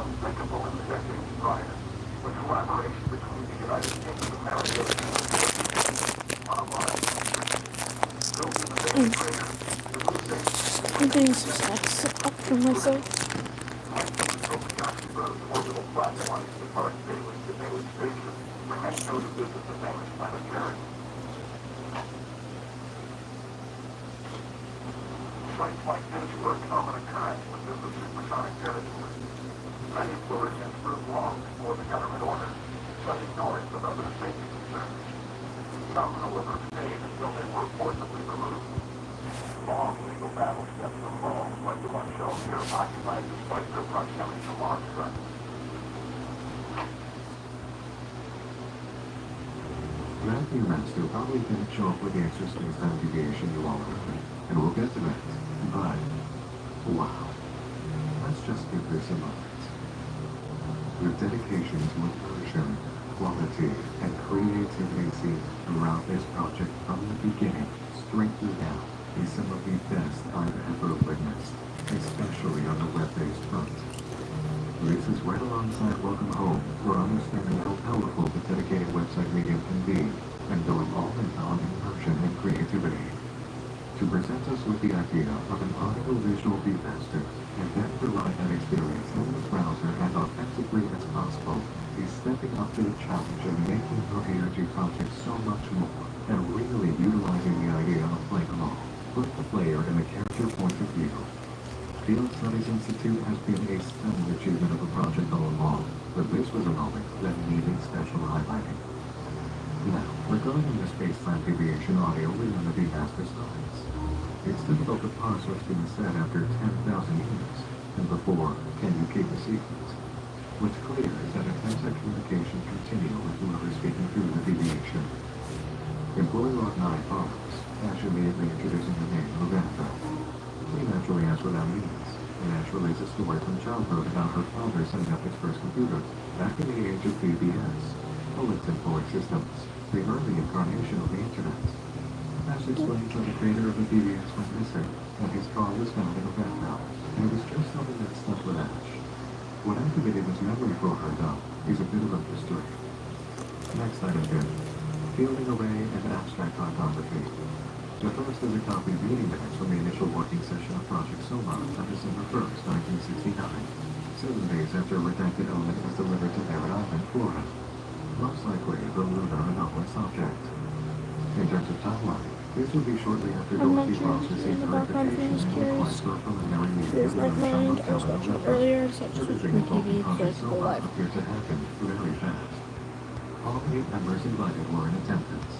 unthinkable in the decades prior. The collaboration between the United States of America and I'm getting some snacks up for myself. Sites like this were a common occurrence within the supersonic territory. Many flew against for long before the government ordered, shutting doors to other safety concerns. Some, however, stayed until they were forcibly removed. Long legal battle steps involved, like the one shown here, occupied despite their proximity to launch sites. Matthew Master probably didn't show up with the extra space-time deviation you all remember, and we'll get to that. But, wow. Let's just give this a moment. Your dedication to immersion, quality, and creativity seen throughout this project from the beginning, straight through now, is some of the best I've ever witnessed, especially on the web-based front. This is right alongside Welcome Home for understanding how powerful the dedicated website medium can be, and going all in on immersion and creativity. To present us with the idea of an audio-visual remaster, and then provide that experience in the browser as authentically as possible, is stepping up to the challenge of making your ARG project so much more, and really utilizing the idea of playing along, put the player in the character point of view. Field Studies Institute has been a stunning achievement of a project all along, but this was a moment that needed special highlighting. Now, regarding the space-time deviation audio within the remaster slides, it's difficult to parse what's being said after 10,000 years, and before, can you keep a secret? What's clear is that attempts at communication continue with whoever's speaking through the deviation. Employee log 9 follows, Ash immediately introducing the name of Anna. We naturally ask what that means, and Ash relays a story from childhood about her father setting up his first computer, back in the age of BBS, Bulletin Board Systems, the early incarnation of the Internet. Ash explains that the creator of the BBS went missing, and his car was found in a background, and it was just something that stuck with Ash. What activated his memory for her, though, is a bit of a mystery. Next item here, fielding array and abstract cartography. The first is a copy of meeting minutes from the initial working session of Project Soma on December 1st, 1969, 7 days after a redacted element was delivered to Merritt Island, Florida. Most likely the lunar anomalous object. In terms of timeline, this would be shortly after Dorothy Ross received her invitation and request for a preliminary meeting with my mind. I was watching it earlier, so I just switched my TV to go live. Appeared to happen very fast. All 8 members invited were in attendance.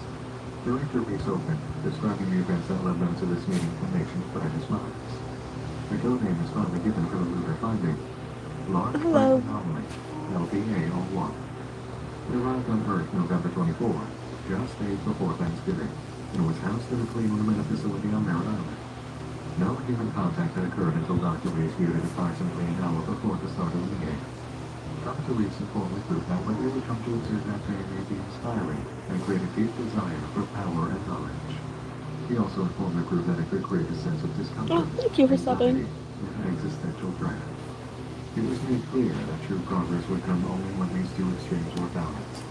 Director Reese opened, describing the events that led them to this meeting from nation's brightest minds. The code name is finally given for the lunar finding. Large Black Anomaly, LBA-01. It arrived on Earth November 24, just days before Thanksgiving, and was housed in a clean room in a facility on Merritt Island. No human contact had occurred until Dr. Reese viewed it approximately an hour before the start of the meeting. Dr. Reese informed the group that what they would come to observe that day may be inspiring and create a deep desire for power and knowledge. He also informed the group that it could create a sense of discomfort, thank you for stopping. and an existential dread. It was made clear that true progress would come only when these two extremes were balanced,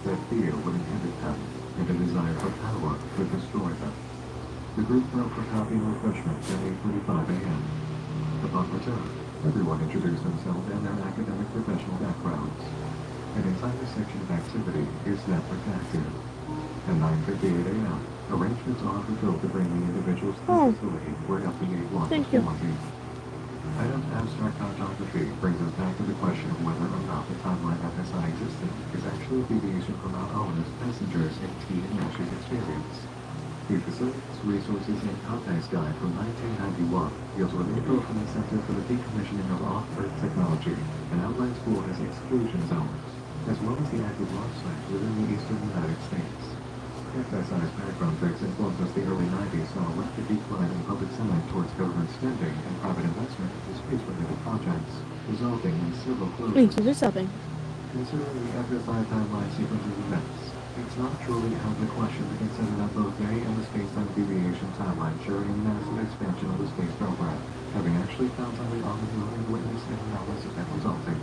that fear would inhibit them, and a desire for power would destroy them. The group broke for coffee and refreshments at 8:45 a.m. Upon return, everyone introduced themselves and their academic professional backgrounds. An entire section of activity is then redacted. At 9:58 a.m., arrangements are undergoing to bring the individuals to the facility where LPA-1 was quarantined. Item abstract cartography brings us back to the question of whether or not the timeline FSI existed is actually a deviation from our own as passengers in T and Ash's experience. The Facilities, Resources, and Contacts Guide from 1991 deals with info from the Center for the Decommissioning of Off-Earth Technology and outlines Florida's exclusion zones, as well as the active launch sites within the eastern United States. FSI's background checks informs us the early 90s saw a rapid decline in public sentiment towards government spending and private investment into space-related projects, resulting in several closures. Thank you for stopping. Considering the FSI timeline sequence of events, it's not truly out of the question to consider that both they and the space-time deviation timeline share a massive expansion of the space program, having actually found something on the moon and witnessed an analysis event resulting.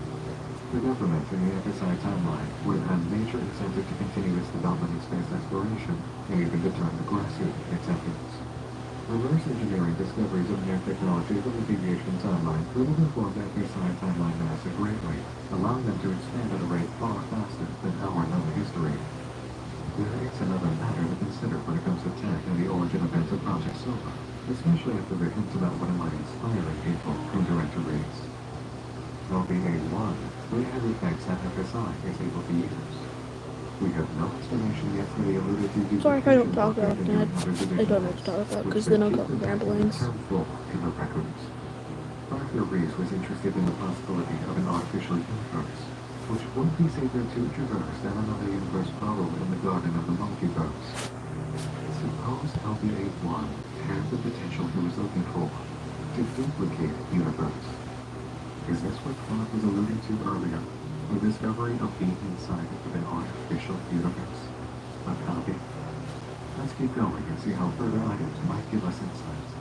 The government in the FSI timeline would have had major incentive to continue its development in space exploration and even to turn aggressive in its efforts. Reverse engineering discoveries of new technology from the deviation timeline could have informed FSI timeline NASA greatly, allowing them to expand at a rate far faster than our known history. There is another matter to consider when it comes to tech and the origin events of Project Silver, especially after the hints about what it might inspire people from director reads. LBA-1 may have effects that FSI is able to use. We have no explanation yet for the alluded to. Sorry if I don't talk about that. I don't know what to talk about because then I'll go on ramblings. In the records. Arthur Rees was interested in the possibility of an artificial universe, which would be safer to traverse than another universe followed in the garden of the multiverse. Suppose LBA-1 has the potential he was looking for to duplicate the universe. Is this what Clark was alluding to earlier? The discovery of being inside of an artificial universe? A copy? Let's keep going and see how further items might give us insights.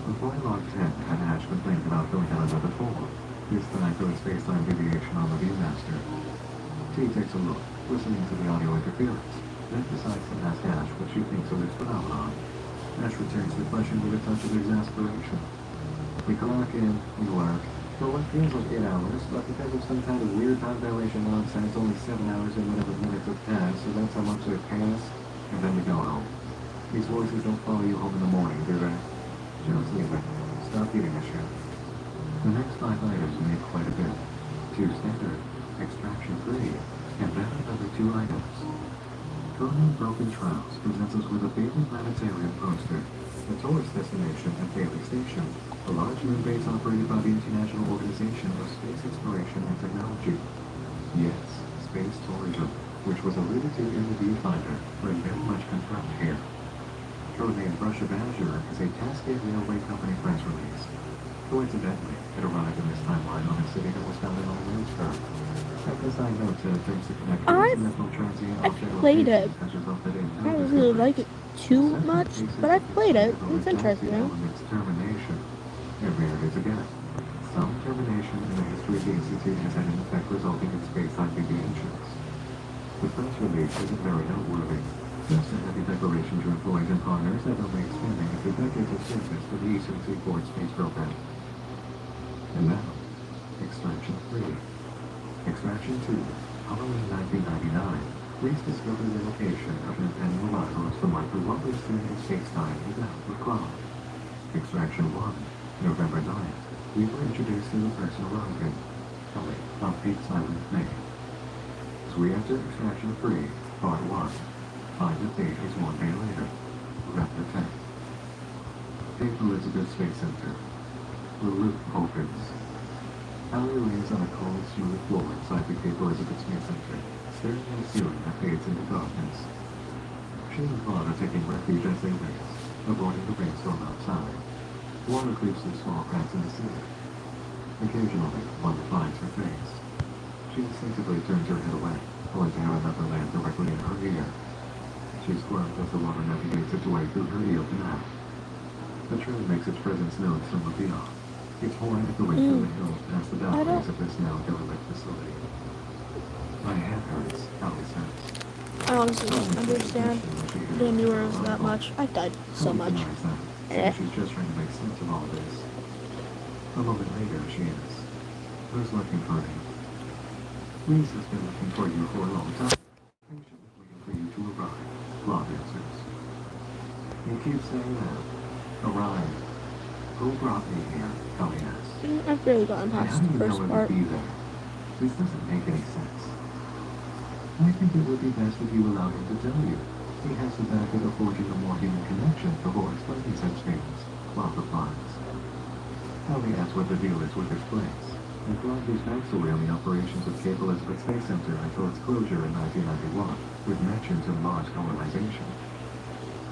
Before Log 10 had Ash complained about going on another form, this time for the space-time deviation on the Viewmaster. T takes a look, listening to the audio interference, then decides to ask Ash what she thinks of this phenomenon. Ash returns the question with a touch of exasperation. We clock in, we work, for what feels like 8 hours, but because of some kind of weird time dilation nonsense, only 7 hours and whatever minutes have passed, so that's how much they've passed, and then we go home. These voices don't follow you home in the morning, do they? Just leave it. Stop eating a shit. The next 5 items made quite a bit. 2 standard, extraction 3, and then another 2 items. Conan Broken Trouse presents us with a Bailey Planetarium poster, a tourist destination at Bailey Station, a large moon base operated by the International Organization of Space Exploration and Technology. Yes, space tourism, which was alluded to in the viewfinder, but very much confirmed here. Codenamed Brush of Azure is a Cascade Railway Company press release. Coincidentally, it arrived in this timeline on a city that was founded on Williamsburg. FSI notes that attempts to connect incidental transient object played it. locations has resulted in I don't really like it too much, but I've played it. It's interesting. Termination. And there it is again. Some termination in the history of the Institute has had an effect resulting in space-time deviations. The press release isn't very noteworthy. Just a heavy declaration to employees and partners that will be expanding after decades of service to the Eastern Seaboard Space Program. And now, Extraction 3. Extraction 2, Halloween 1999. Reese discovered the location of an annual lighthouse from what was seen in space-time without the clock. Extraction 1, November 9th. We were introduced to the person arriving, Kelly, on Peak Silent May. As we enter Extraction 3, Part 1, find the date is 1 day later, November 10th. Cape Elizabeth Space Center. The roof opens. Allie lays on a cold, smooth floor inside the Cape Elizabeth Space Center, staring at a ceiling that fades into darkness. She and Vaughn are taking refuge as they race, avoiding the rainstorm outside. Water creeps through small cracks in the ceiling. Occasionally, one finds her face. She instinctively turns her head away, only to have another land directly in her ear. She squirms as the water navigates its way through her ear canal. The train makes its presence known somewhat beyond. Its horn echoing through the hills past the balconies of this now derelict facility. My head hurts, Allie says. I honestly don't understand the neurons that much. I've died so much. She's just trying to make sense of all this. A moment later, she asks, "Who's looking for me?" Reese has been looking for you for a long time. Patiently waiting for you to arrive, Claude answers. You keep saying that. Arrive. Who brought me here? Ellie asks. I've barely gotten And past how do the you know first it part. would be there? This doesn't make any sense. I think it would be best if you allow him to tell you. He has the benefit of forging a more human connection before explaining such things, Claude replies. Ellie asks what the deal is with this place, and Claude gives backstory on the operations of Cape Elizabeth Space Center until its closure in 1991, with mentions of Mars colonization.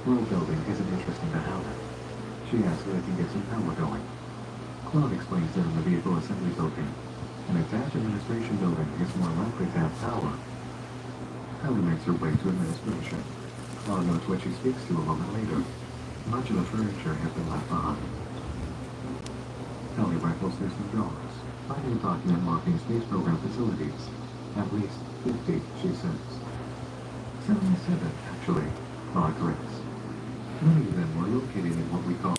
World building isn't interesting to Howard. She asks if they can get some power going. Claude explains that in the vehicle assembly building, an attached administration building is more likely to have power. Ellie makes her way to administration. Claude knows what she speaks to a moment later. Much of the furniture has been left behind. Ellie rifles through some drawers, find a document marking space program facilities. At least 50, she says. 77, actually, Maud corrects. Many of them were located in what we call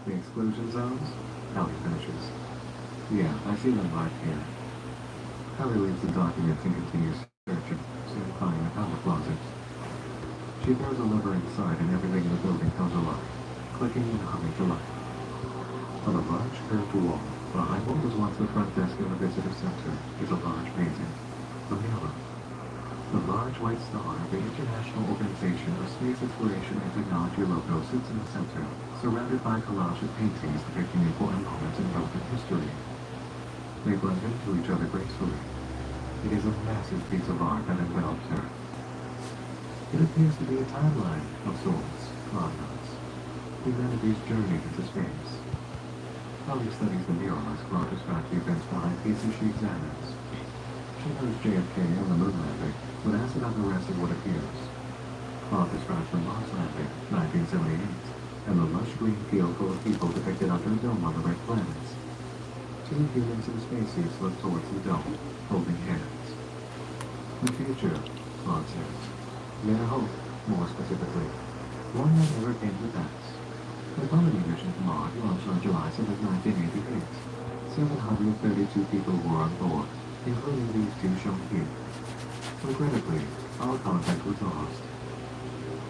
the exclusion zones. Ellie finishes. Yeah, I see them right here. Ellie leaves the documents and continues searching, soon finding a power closet. She throws a lever inside and everything in the building comes alive, clicking and humming to life. On a large curved wall, behind what was once the front desk in the visitor center, is a large painting. The Mirror. The large white star of the International Organization of Space Exploration and Technology logo sits in the center, surrounded by a collage of paintings depicting important moments in relevant history. They blend into each other gracefully. It is a massive piece of art that envelops her. It appears to be a timeline of sorts, Claude notes. Humanity's journey into space. Ellie studies the mirror as Claude describes the events behind pieces she examines. She knows JFK and the moon landing, but asks about the rest of what appears. Claude describes the Mars landing, 1978, and the lush green field full of people depicted under a dome on the red planets. Two humans in spacesuits look towards the dome, holding hands. The future, Claude says. Their hope, more specifically. One that never came to pass. The Apollo mission to Mars launched on July 7, 1988. 732 people were on board, including these two shown here. Regrettably, our contact was lost.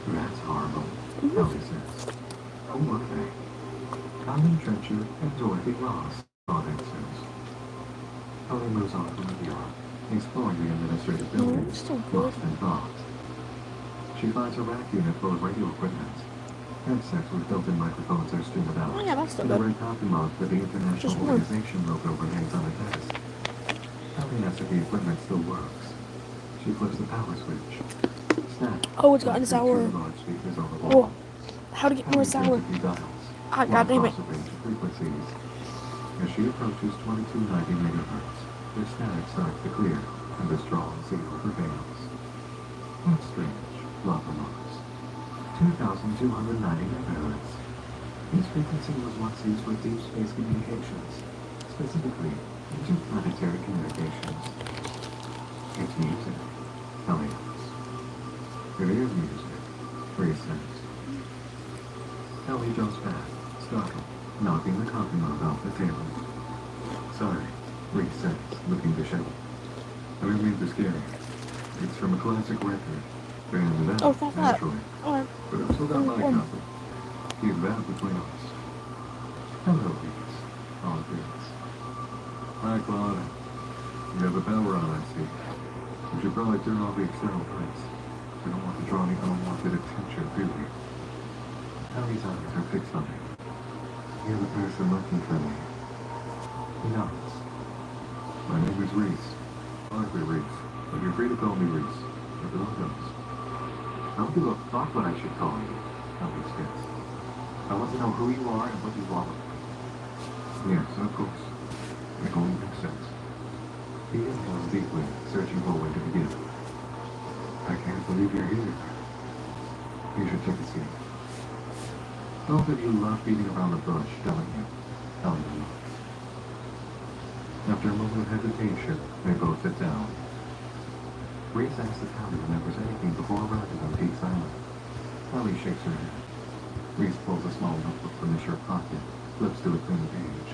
That's horrible, Ellie says. Who were they? Colin Trencher and Dorothy Ross, Claude answers. Ellie moves on from the bureau, exploring the administrative building, still good. lost in thought. She finds a rack unit full of radio equipment. Headsets with built-in microphones are streamed about. Oh yeah, that's still And a good. red copy mug with the Just International one. Organization logo remains on the desk. Ellie asks if the equipment still works. She flips the power switch. Snap. Oh, it's gotten sour. Large speakers on the Oh, wall. how to get more Ellie sour? turns a few dials. Ah, goddamn it. Across a range of frequencies. As she approaches 2290 megahertz, the static starts to clear, and the strong signal prevails. That's strange, Love remarks. 2,290 megahertz. This frequency was once used for deep space communications, specifically interplanetary communications. It's music, Ellie asks. It is music, Reese says. Ellie jumps back, startled, knocking the coffee mug off the table. Sorry, Reese says, looking disheveled. I didn't mean to scare you. It's from a classic record. Banned it Oh, out, fuck that. naturally. Oh, But I've still got my Um, copy. Keep that between us. Hello, Reese. Claude greets. Hi, Claude. You have the power on, I see. We should probably turn off the external lights. We don't want to draw any unwanted attention, do we? Ellie's eyes are fixed on him. You're the person looking for me. He nods. My name is Reese. Arthur Reese. But you're free to call me Reese. Everyone knows. I don't give a fuck what I should call you, Ellie spits. I want to know who you are and what you want. Yes, of course. It only makes sense. He inhales deeply, searching for a way to begin. I can't believe you're here. You should take a seat. Both of you love beating around the bush, don't you? Ellie remarks. After a moment of hesitation, they both sit down. Reese asks if Ellie remembers anything before arriving on Peaks Island. Ellie shakes her head. Reese pulls a small notebook from his shirt pocket, flips to a clean page.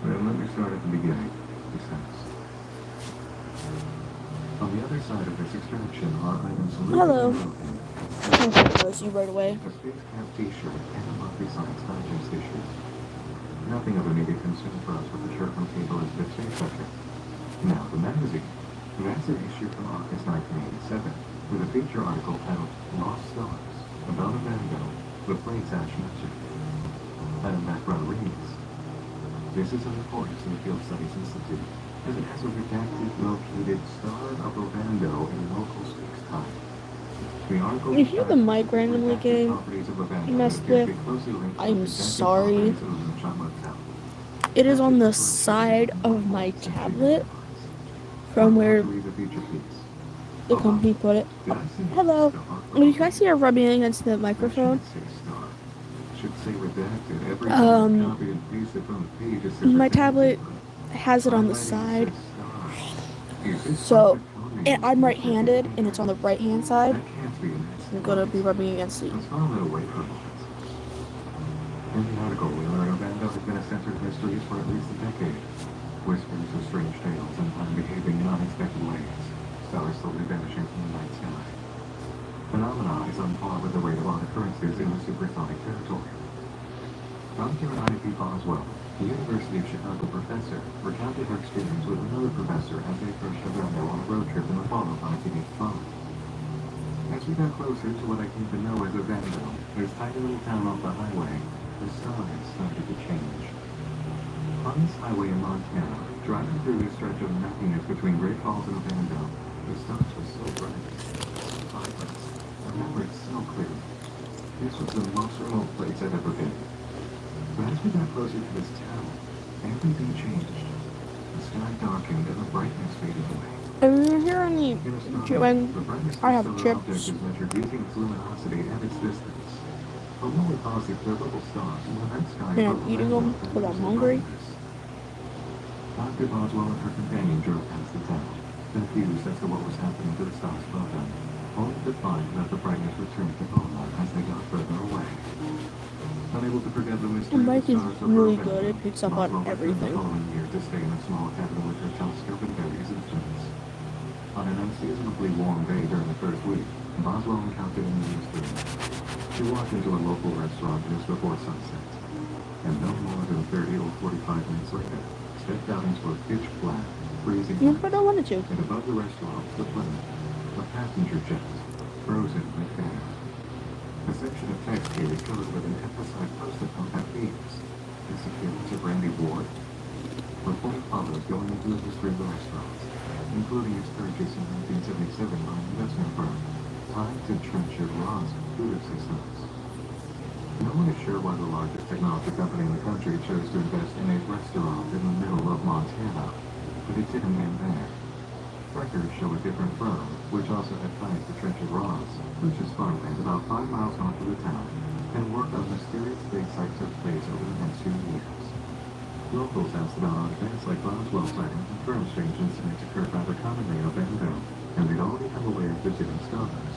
Well, let me start at the beginning, he says. On the other side of this extraction are items Hello. broken. I recognize you right away. A space camp t-shirt and a monthly science digest issue. Nothing of immediate concern for us with the shirt on the table is the space subject. Now, the magazine. That's an issue from August 1987, with a feature article titled Lost Stars, about a Van Gogh, with Blaise Ash mentioned. Adam background reads, this is of importance to the Field Studies Institute, as it has a redacted located star of a Van Gogh in local space-time. The article You hear the mic randomly getting messed with? I'm sorry. It is on the side of my tablet from where the company put it. Hello. You guys see her rubbing against the microphone? My tablet has it on the side. So, and I'm right-handed, and it's on the right-hand side. I'm gonna be rubbing against the. Let's follow away for a moment. In the article, we learn Van Gogh has been a center of mysteries for at least a decade. Whispers of strange tales and behaving in unexpected ways. Stars slowly vanishing from the night sky. Phenomena is on par with the rate of odd occurrences in the supersonic territory. Dr. Ida P. Boswell, the University of Chicago professor, recounted her experience with another professor as they approached Van Gogh on a road trip in the fall of 1985. As we got closer to what I came to know as a Van Gogh, this tiny little town off the highway, the stars started to change. On this highway in Montana, driving through this stretch of nothingness between Great Falls and Van Gogh, the stars were so bright, so vibrant. I remember it so clearly. This was the most remote place I'd ever been. But as we got closer to this town, everything changed. The sky darkened and the brightness faded away. If you're here on the when I have chips. Is measured using its luminosity and its distance. Although we paused the little stars in the night sky, And I'm eating them because I'm hungry. Dr. Boswell and her companion drove past the town, confused as to what was happening to the stars above them, only to find that the brightness returned to normal as they got further away. Unable to forget the mystery The mic of the is stars really above good. them, It picks up Boswell on returned everything. the following year to stay in a small cabin with her telescope and various instruments. On an unseasonably warm day during the first week, Boswell encountered a new mystery. She walked into a local restaurant just before sunset, and no more than 30 or 45 minutes later, stepped out into a pitch black, freezing Yeah, night. but I wanted to. And above the restaurant, the plane, a passenger jet, frozen like air. A section of text here is covered with an emphasized post-it note that reads, "Disappearance of Randy Ward." Reporting follows going into the history of the restaurant, including its purchase in 1977 by an investment firm tied to Trenchard Ross Computer Systems. No one is sure why the largest technology company in the country chose to invest in a restaurant in the middle of Montana, but it didn't end there. Records show a different firm, which also had ties to Trenchard Ross, purchased farmland about 5 miles north of the town, and worked on mysterious big sites of place over the next few years. Locals asked about events like Boswell sightings and confirmed strange incidents occurred rather commonly in Van Gogh, and they'd all become aware of visiting stars.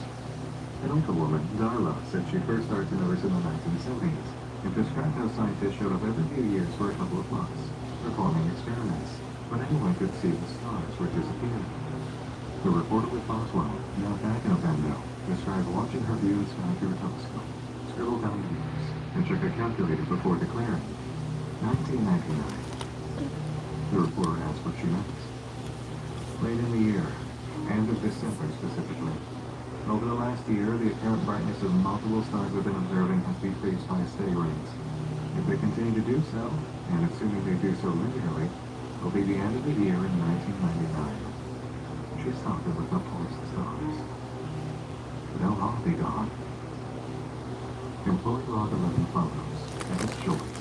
An older woman, Darla, said she first started to notice in the 1970s, and described how scientists showed up every few years for a couple of months, performing experiments, but anyone could see the stars were disappearing. The reporter with Boswell, now back in Van Gogh, described watching her view the sky through a telescope, scribbled down years, and checked a calculator before declaring 1999. The reporter asked what she meant. Late in the year, end of December specifically. Over the last year, the apparent brightness of multiple stars we've been observing has decreased by a steady rate. If they continue to do so, and assuming they do so linearly, it'll be the end of the year in 1999. She stopped and looked up towards the stars. They'll all be gone. Employee log 11 follows, as choice.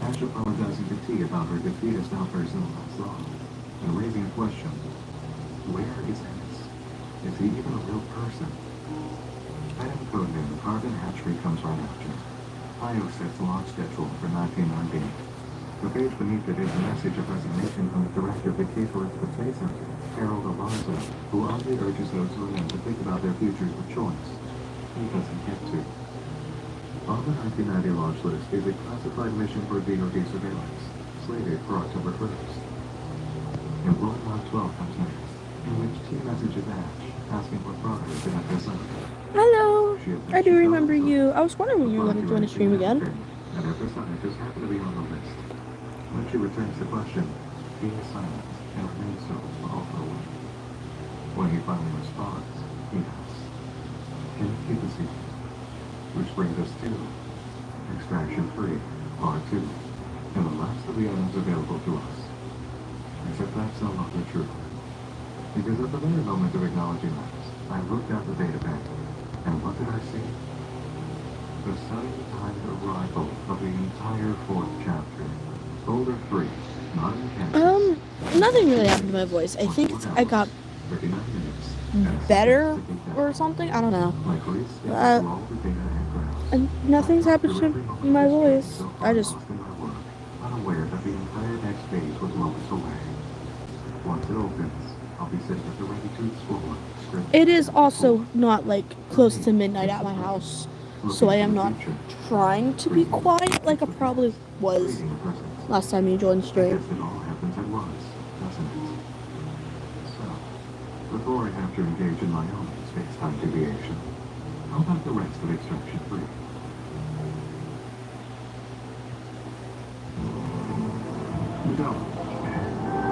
Ash apologizing to T about her defeat as now personal last long, and raising a question. Where is Ennis? Is he even a real person? Item code name, Carbon Hatchery comes right after. IOSET's launch schedule for 1998. The page beneath it is a message of resignation from the director of the Case Works for Space Center, Harold Alonso, who humbly urges those who are young to think about their futures with choice. He doesn't get to. On the 1990 launch list is a classified mission for DoD surveillance, slated for October 1st. Employee log 12 comes next, in which T messages Ash, asking what brought her to that design. Hello. I do remember you. I was wondering when you were going to join the stream again. And her persona just happened to be on the list. When she returns the question, he is silent and remains so all for a while. When he finally responds, he asks, "Can you keep a secret?" Which brings us to Extraction 3, Part 2, and the last of the items available to us. Except that's no longer true. Because at the very moment of acknowledging that, I looked at the database, and what did I see? The sudden timed arrival of the entire 4th chapter. Folder 3, not in Kansas. Nothing really happened to my voice. I think I got 39 minutes. better or something. I don't know. And nothing's happened to my voice. I just unaware that the entire next phase was moments away. Once it opens, I'll be sitting at the ready to explore. It is also not like close to midnight at my house, so I am not trying to be quiet like I probably was last time you joined I stream. guess it all happens at once, doesn't it? So, before I have to engage in my own space-time deviation, how about the rest of Extraction 3? No.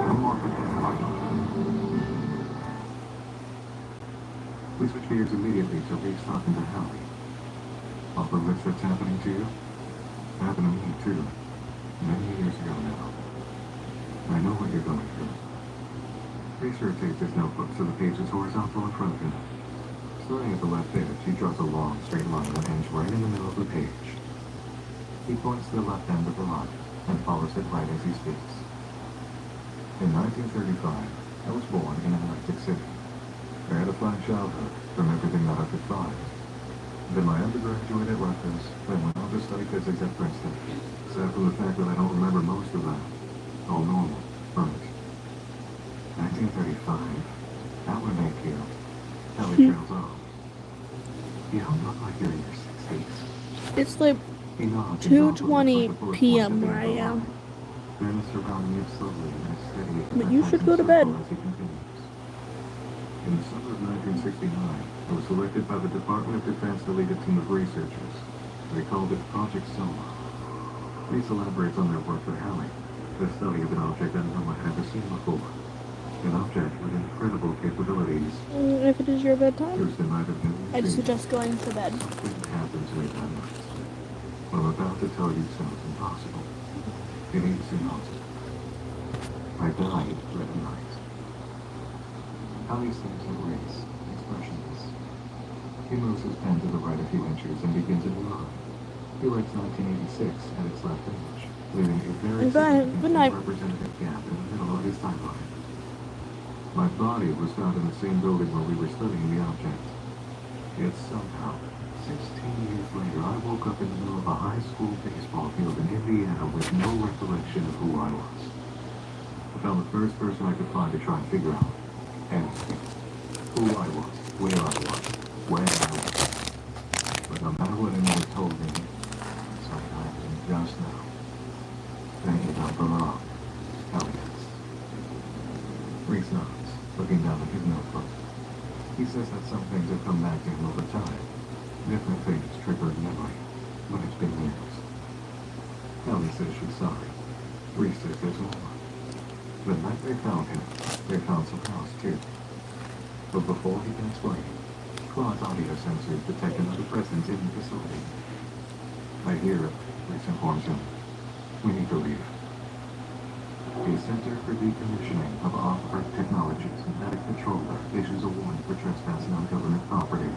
No more for this final. We switch gears immediately to Reese talking to Hallie. All the list that's happening to you? Happened to me too. Many years ago now. I know what you're going through. Reese rotates his notebook so the page is horizontal in front of him. Starting at the left edge, he draws a long, straight line that ends right in the middle of the page. He points to the left end of the line and follows it right as he speaks. In 1935, I was born in Atlantic City. I had a fine childhood from everything that I could find. Then my undergraduate at Rutgers, then went on to study physics at Princeton. Except for the fact that I don't remember most of that. All normal, right? 1935. That would make you. Hallie trails off. You don't look like you're in your 60s. It's like He nods. 2:20 p.m. where I am. Then surrounding you slowly and steady. But you should go to bed. As he continues. In the summer of 1969, I was selected by the Department of Defense to lead a team of researchers. They called it Project Soma. This elaborates on their work with Hallie, the study of an object that no one had ever seen before. An object with incredible capabilities. If it is your bedtime, There's the night of New Year's I'd Eve. suggest going to bed. Something happened to me that night. What I'm about to tell you sounds impossible. It is impossible. I died that night. Hallie seems to Reese, expressionless. He moves his pen to the right a few inches and begins a new line. He writes 1986 at its left edge, leaving a very Good night. representative gap in the middle of his timeline. My body was found in the same building where we were studying the object. Yet somehow, 16 years later, I woke up in the middle of a high school baseball field in Indiana with no recollection of who I was. I found the first person I could find to try and figure out anything. Who I was, where I was, when I was. But no matter what anyone told me, something happened just now. Thank you, Dr. Rock. Elliot. Reese nods, looking down at his notebook. He says that some things have come back to him over time. Different things trigger a memory, but it's been years. Ellie says she's sorry. Reese says there's more. The night they found him, they found some else too. But before he can explain, Claude's audio sensors detect another presence in the facility. I hear it, Reese informs him. We need to leave. The Center for Decommissioning of Off-Earth Technologies Synthetic Controller issues a warning for trespassing on government property.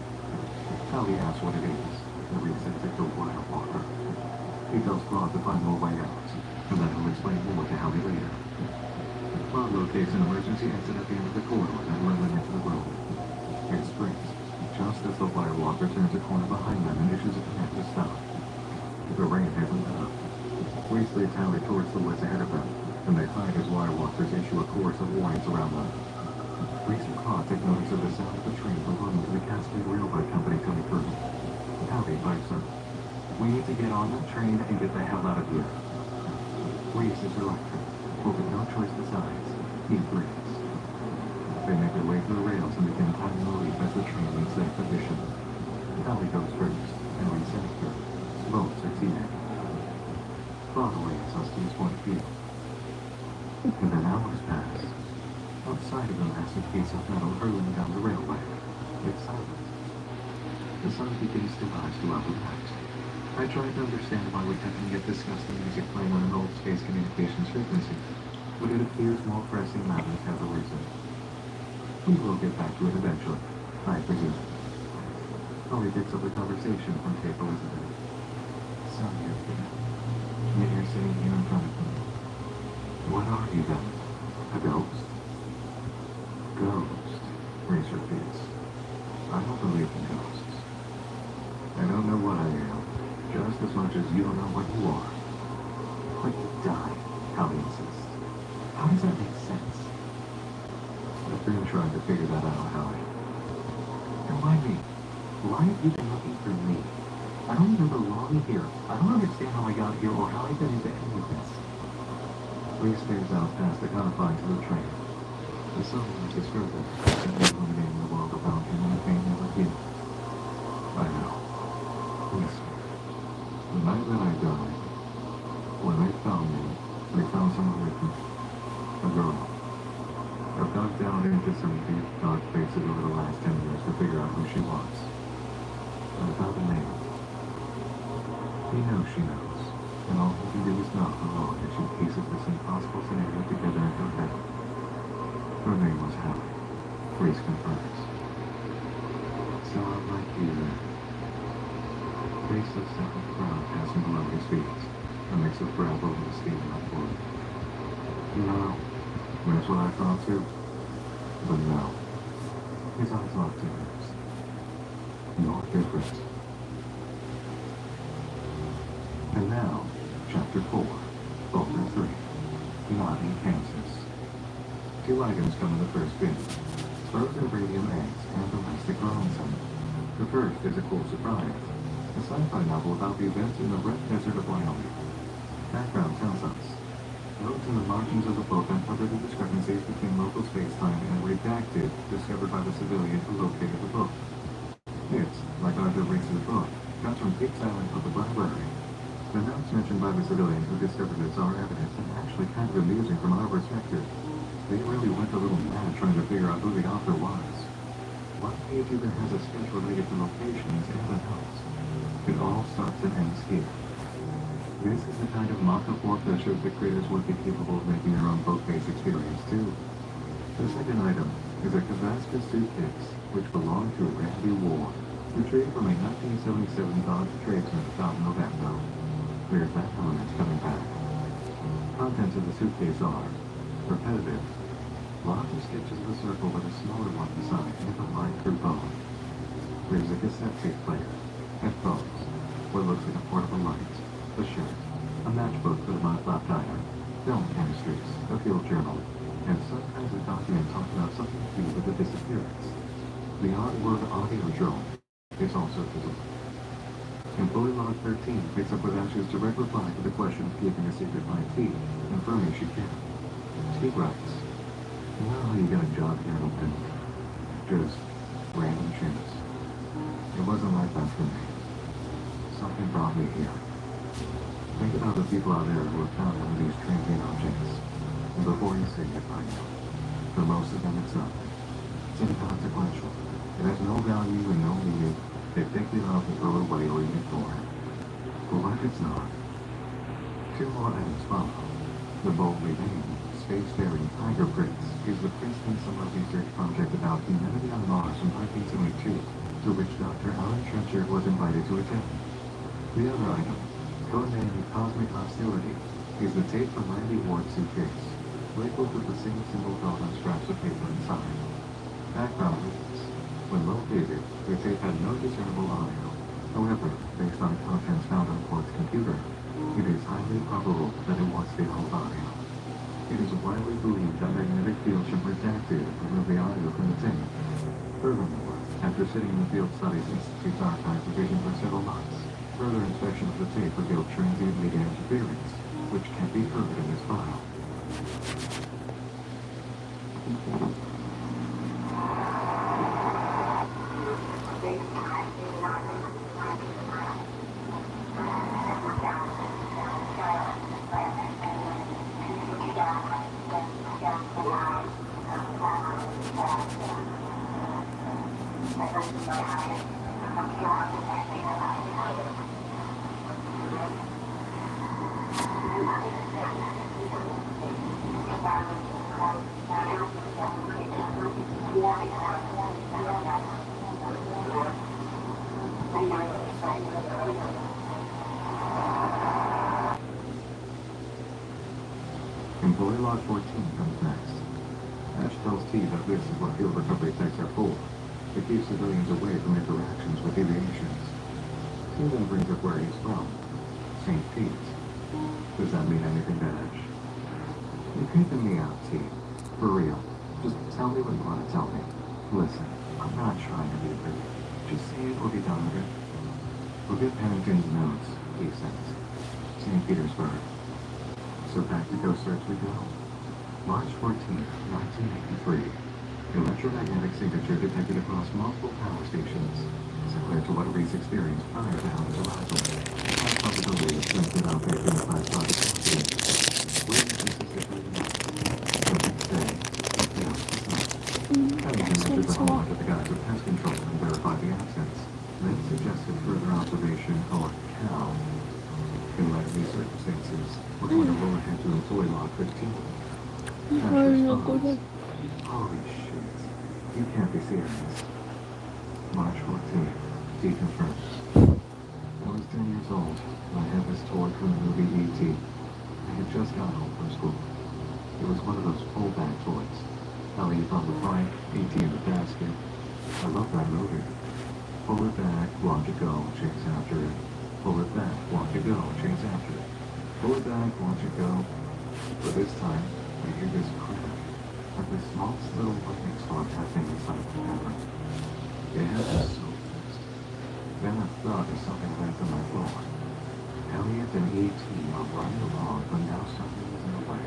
Hallie asks what it is, and Reese says it's a wire walker. He tells Claude to find more way out, and then he'll explain more to Hallie later. Claude locates an emergency exit at the end of the corridor and led them into the room. It springs, just as the wire walker turns a corner behind them and issues a command to stop. The rain hasn't let up. Reese leads Hallie towards the woods ahead of them, and they hide as wire walkers issue a chorus of warnings around them. Reese and Claude take notice of the sound of a train belonging to the Cascade Railroad Company coming through. Hallie invites them. We need to get on that train and get the hell out of here. Reese is reluctant, but with no choice besides, he agrees. They make their way through the rails and begin timing the leap as the train meets their position. Hallie goes first, and Reese after. Both succeeding. Claude awaits us to his point of view. And then hours pass. Outside of the massive piece of metal hurling down the railway, it's silent. The sun begins to rise throughout the night. I try to understand why we haven't yet discussed the music playing on an old space communications frequency, but it appears more pressing matters have a reason. We will get back to it eventually, I presume. Holly picks up the conversation from Cape Elizabeth. Sun here, yet you're sitting here in front of me. What are you then? A ghost? Ghost, Reese repeats. I don't believe in ghosts. I don't know what I am, just as much as you don't know what you are. But you died, Hallie insists. How does that make sense? After you tried to figure that out, Howie. And why me? Why have you been looking for me? I don't even belong here. I don't understand how I got here or how I got into any of this. Lee stares out past the confines of the train. The sun is further, illuminating the world around him in a pain never healed. I know. Listen. The night that I died, when they found me, they found someone with me. A girl. I've dug down into some deep, dark places over the last 10 years to figure out who she was. I found a name. He knows she knows, and all he can do is knock alone as she pieces this impossible scenario together in her head. Her name was Hallie. Reese confirms. So I'm like you then. Reese looks up at the ground passing below his feet, a mix of gravel and steam like wood. No, that's what I thought too. But no. His eyes locked in hers. You're different. And now, Chapter 4, Folder 3, Not in Kansas. 2 items come in the first bin. Frozen premium eggs and domestic Robinson. The first is a cool surprise. A sci-fi novel about the events in the red desert of Wyoming. Background tells us. Notes in the margins of the book uncover the discrepancies between local space-time and redacted discovered by the civilian who located the book. It, like Arthur Reese's book, comes from Peaks Island Public Library. The notes mentioned by the civilian who discovered this are evidence and actually kind of amusing from our perspective. They really went a little mad trying to figure out who the author was. One page even has a sketch related to locations and the notes. It all starts and ends here. This is the kind of mock-up work that shows the creators would be capable of making their own book-based experience too. The second item is a Kavasca suitcase, which belonged to Randy Ward, retrieved from a 1977 Dodge tradesman found in November. There's that element coming back. Contents of the suitcase are repetitive. Larger sketches of a circle with a smaller one beside and a line through both. There's a cassette tape player, headphones, what looks like a portable light, a shirt, a matchbook with a mud-flapped iron, film chemistries, a field journal, and some kinds of document talking about something to do with the disappearance. The odd word audio drone is also visible. Employee log 13 picks up with Ash's direct reply to the question of keeping a secret by T, confirming she can. Steve writes, "You know how you got a job here in Open? Just random chance. It wasn't like that for me. Something brought me here. Think about the people out there who have found one of these transient objects. And before you say goodbye, for most of them it's nothing. It's inconsequential. It has no value and no meaning. They pick it up and throw it away or even ignore it. But what if it's not? 2 more items follow. The boldly named Spacefaring Tiger Prince is the Princeton Summer Research Project about humanity on Mars from 1972, to which Dr. Alan Trencher was invited to attend. The other item, codenamed Cosmic Hostility, is the tape from Randy Ward's suitcase, labeled with the same symbol drawn on scraps of paper inside. Background reasons. When located, the tape had no discernible audio. However, based on contents found on Ward's computer, it is highly probable that it was the old audio. It is widely believed that magnetic fields should redacted and remove the audio from the tape. Furthermore, after sitting in the Field Studies Institute's archive division for several months, further inspection of the tape revealed transient media interference, which can be heard in this file. Employee log 14 comes next. Ash tells T that this is what field recovery techs are for, to keep civilians away from interactions with aviations. T then brings up where he's from, St. Pete. Does that mean anything to Ash? You're creeping me out, T. For real. Just Tell me what you want to tell me. Listen, I'm not trying to be rude. Just say it or be done with it. Forget Pennington's notes, he says. St. Petersburg. So back to Ghost Search we go. March 14th, 1983. Electromagnetic signature detected across multiple power stations, similar to what Reese experienced prior to Alan's arrival. High probability of sensitive outbreak in the 5 project accident. Witnesses insisted the next day, no, it's not. Pennington entered the home under the guise of pest control and verified the absence, then suggested further observation or cow. In light of these circumstances, we're going to roll ahead to employee log 15. Holy shit. You can't be serious. March 14th. Deconfirmed. I was 10 years old when I had this toy from the movie E.T. I had just gotten home from school. It was one of those pull-back toys. Ellie on the bike, E.T. in the basket. I love that movie. Pull it back, watch it go, chase after it. Pull it back, watch it go, chase after it. Pull it back, watch it go. But this time, I hear this crack. Like the smallest little lightning storm happening inside the camera. It happened so fast. Then I thought of something landed on my floor. Elliot and E.T. are running along, but now something was in the way.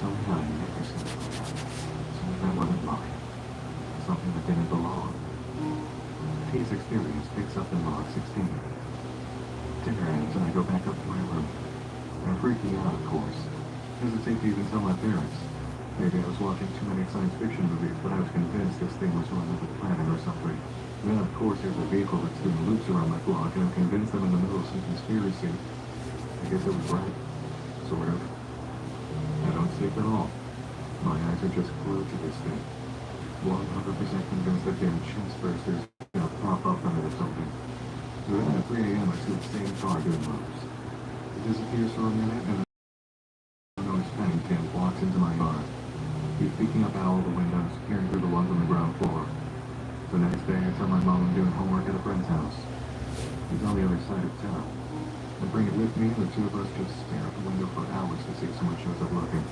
Something I had never seen before. Something that wasn't mine. Something that didn't belong. T's experience picks up in log 16. Dinner ends and I go back up to my room. I'm freaking out, of course. Hesitate to even tell my parents. Maybe I was watching too many science fiction movies, but I was convinced this thing was from another planet or something. Then, of course, there's a vehicle that's doing loops around my block, and I'm convinced I'm in the middle of some conspiracy. I guess it was right. Sort of. I don't sleep at all. My eyes are just glued to this thing. 100% convinced that damn chest burster's gonna pop up under or something. Then at 3 a.m. I see the same car doing loops. It disappears for a minute, and I notice Pennington walks into my yard. He's peeking up at all the windows, peering through the ones on the ground floor. The next day, I tell my mom I'm doing homework at a friend's house. He's on the other side of town. I bring it with me, and the two of us just stare out the window for hours to see if someone shows up looking.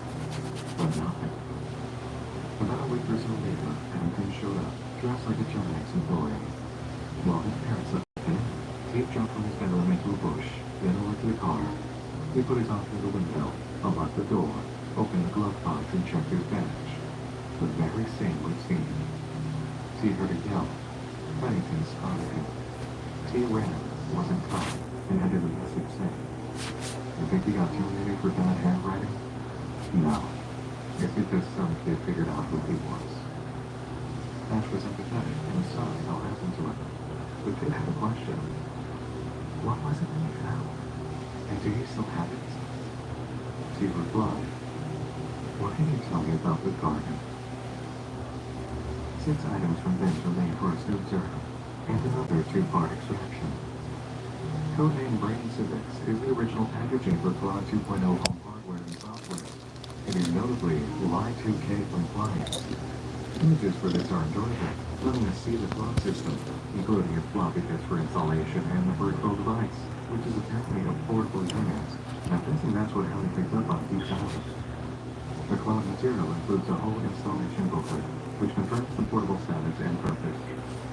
But nothing. About a week or so later, Pennington showed up, dressed like a German employee. While his parents left him, he jumped from his bedroom into a bush, then over to the car. He put his arm through the window, unlocked the door, opened the glove box and checked his badge. The very same we've seen. T heard a yell. Pennington spotted him. T ran, wasn't caught, and ended a message saying, "You think he got terminated for bad handwriting?" No. It's because some kid figured out who he was. Ash was empathetic and sorry all happened to him. The kid had a question. What was it that he found? And do you still have it? T replied, "What can you tell me about the garden?" 6 items from bins remain for us to observe, and another 2-part extraction. Codename Brain Civics is the original packaging for Claude 2.0 home hardware and software. It is notably Y2K compliant. Images for this are enjoyable, letting us see the clock system, including its floppy disk for installation and the virtual device, which is apparently a portable unit. I'm guessing that's what Ellie picked up on P1000. The cloud material includes a whole installation booklet, which confirms the portable status and purpose.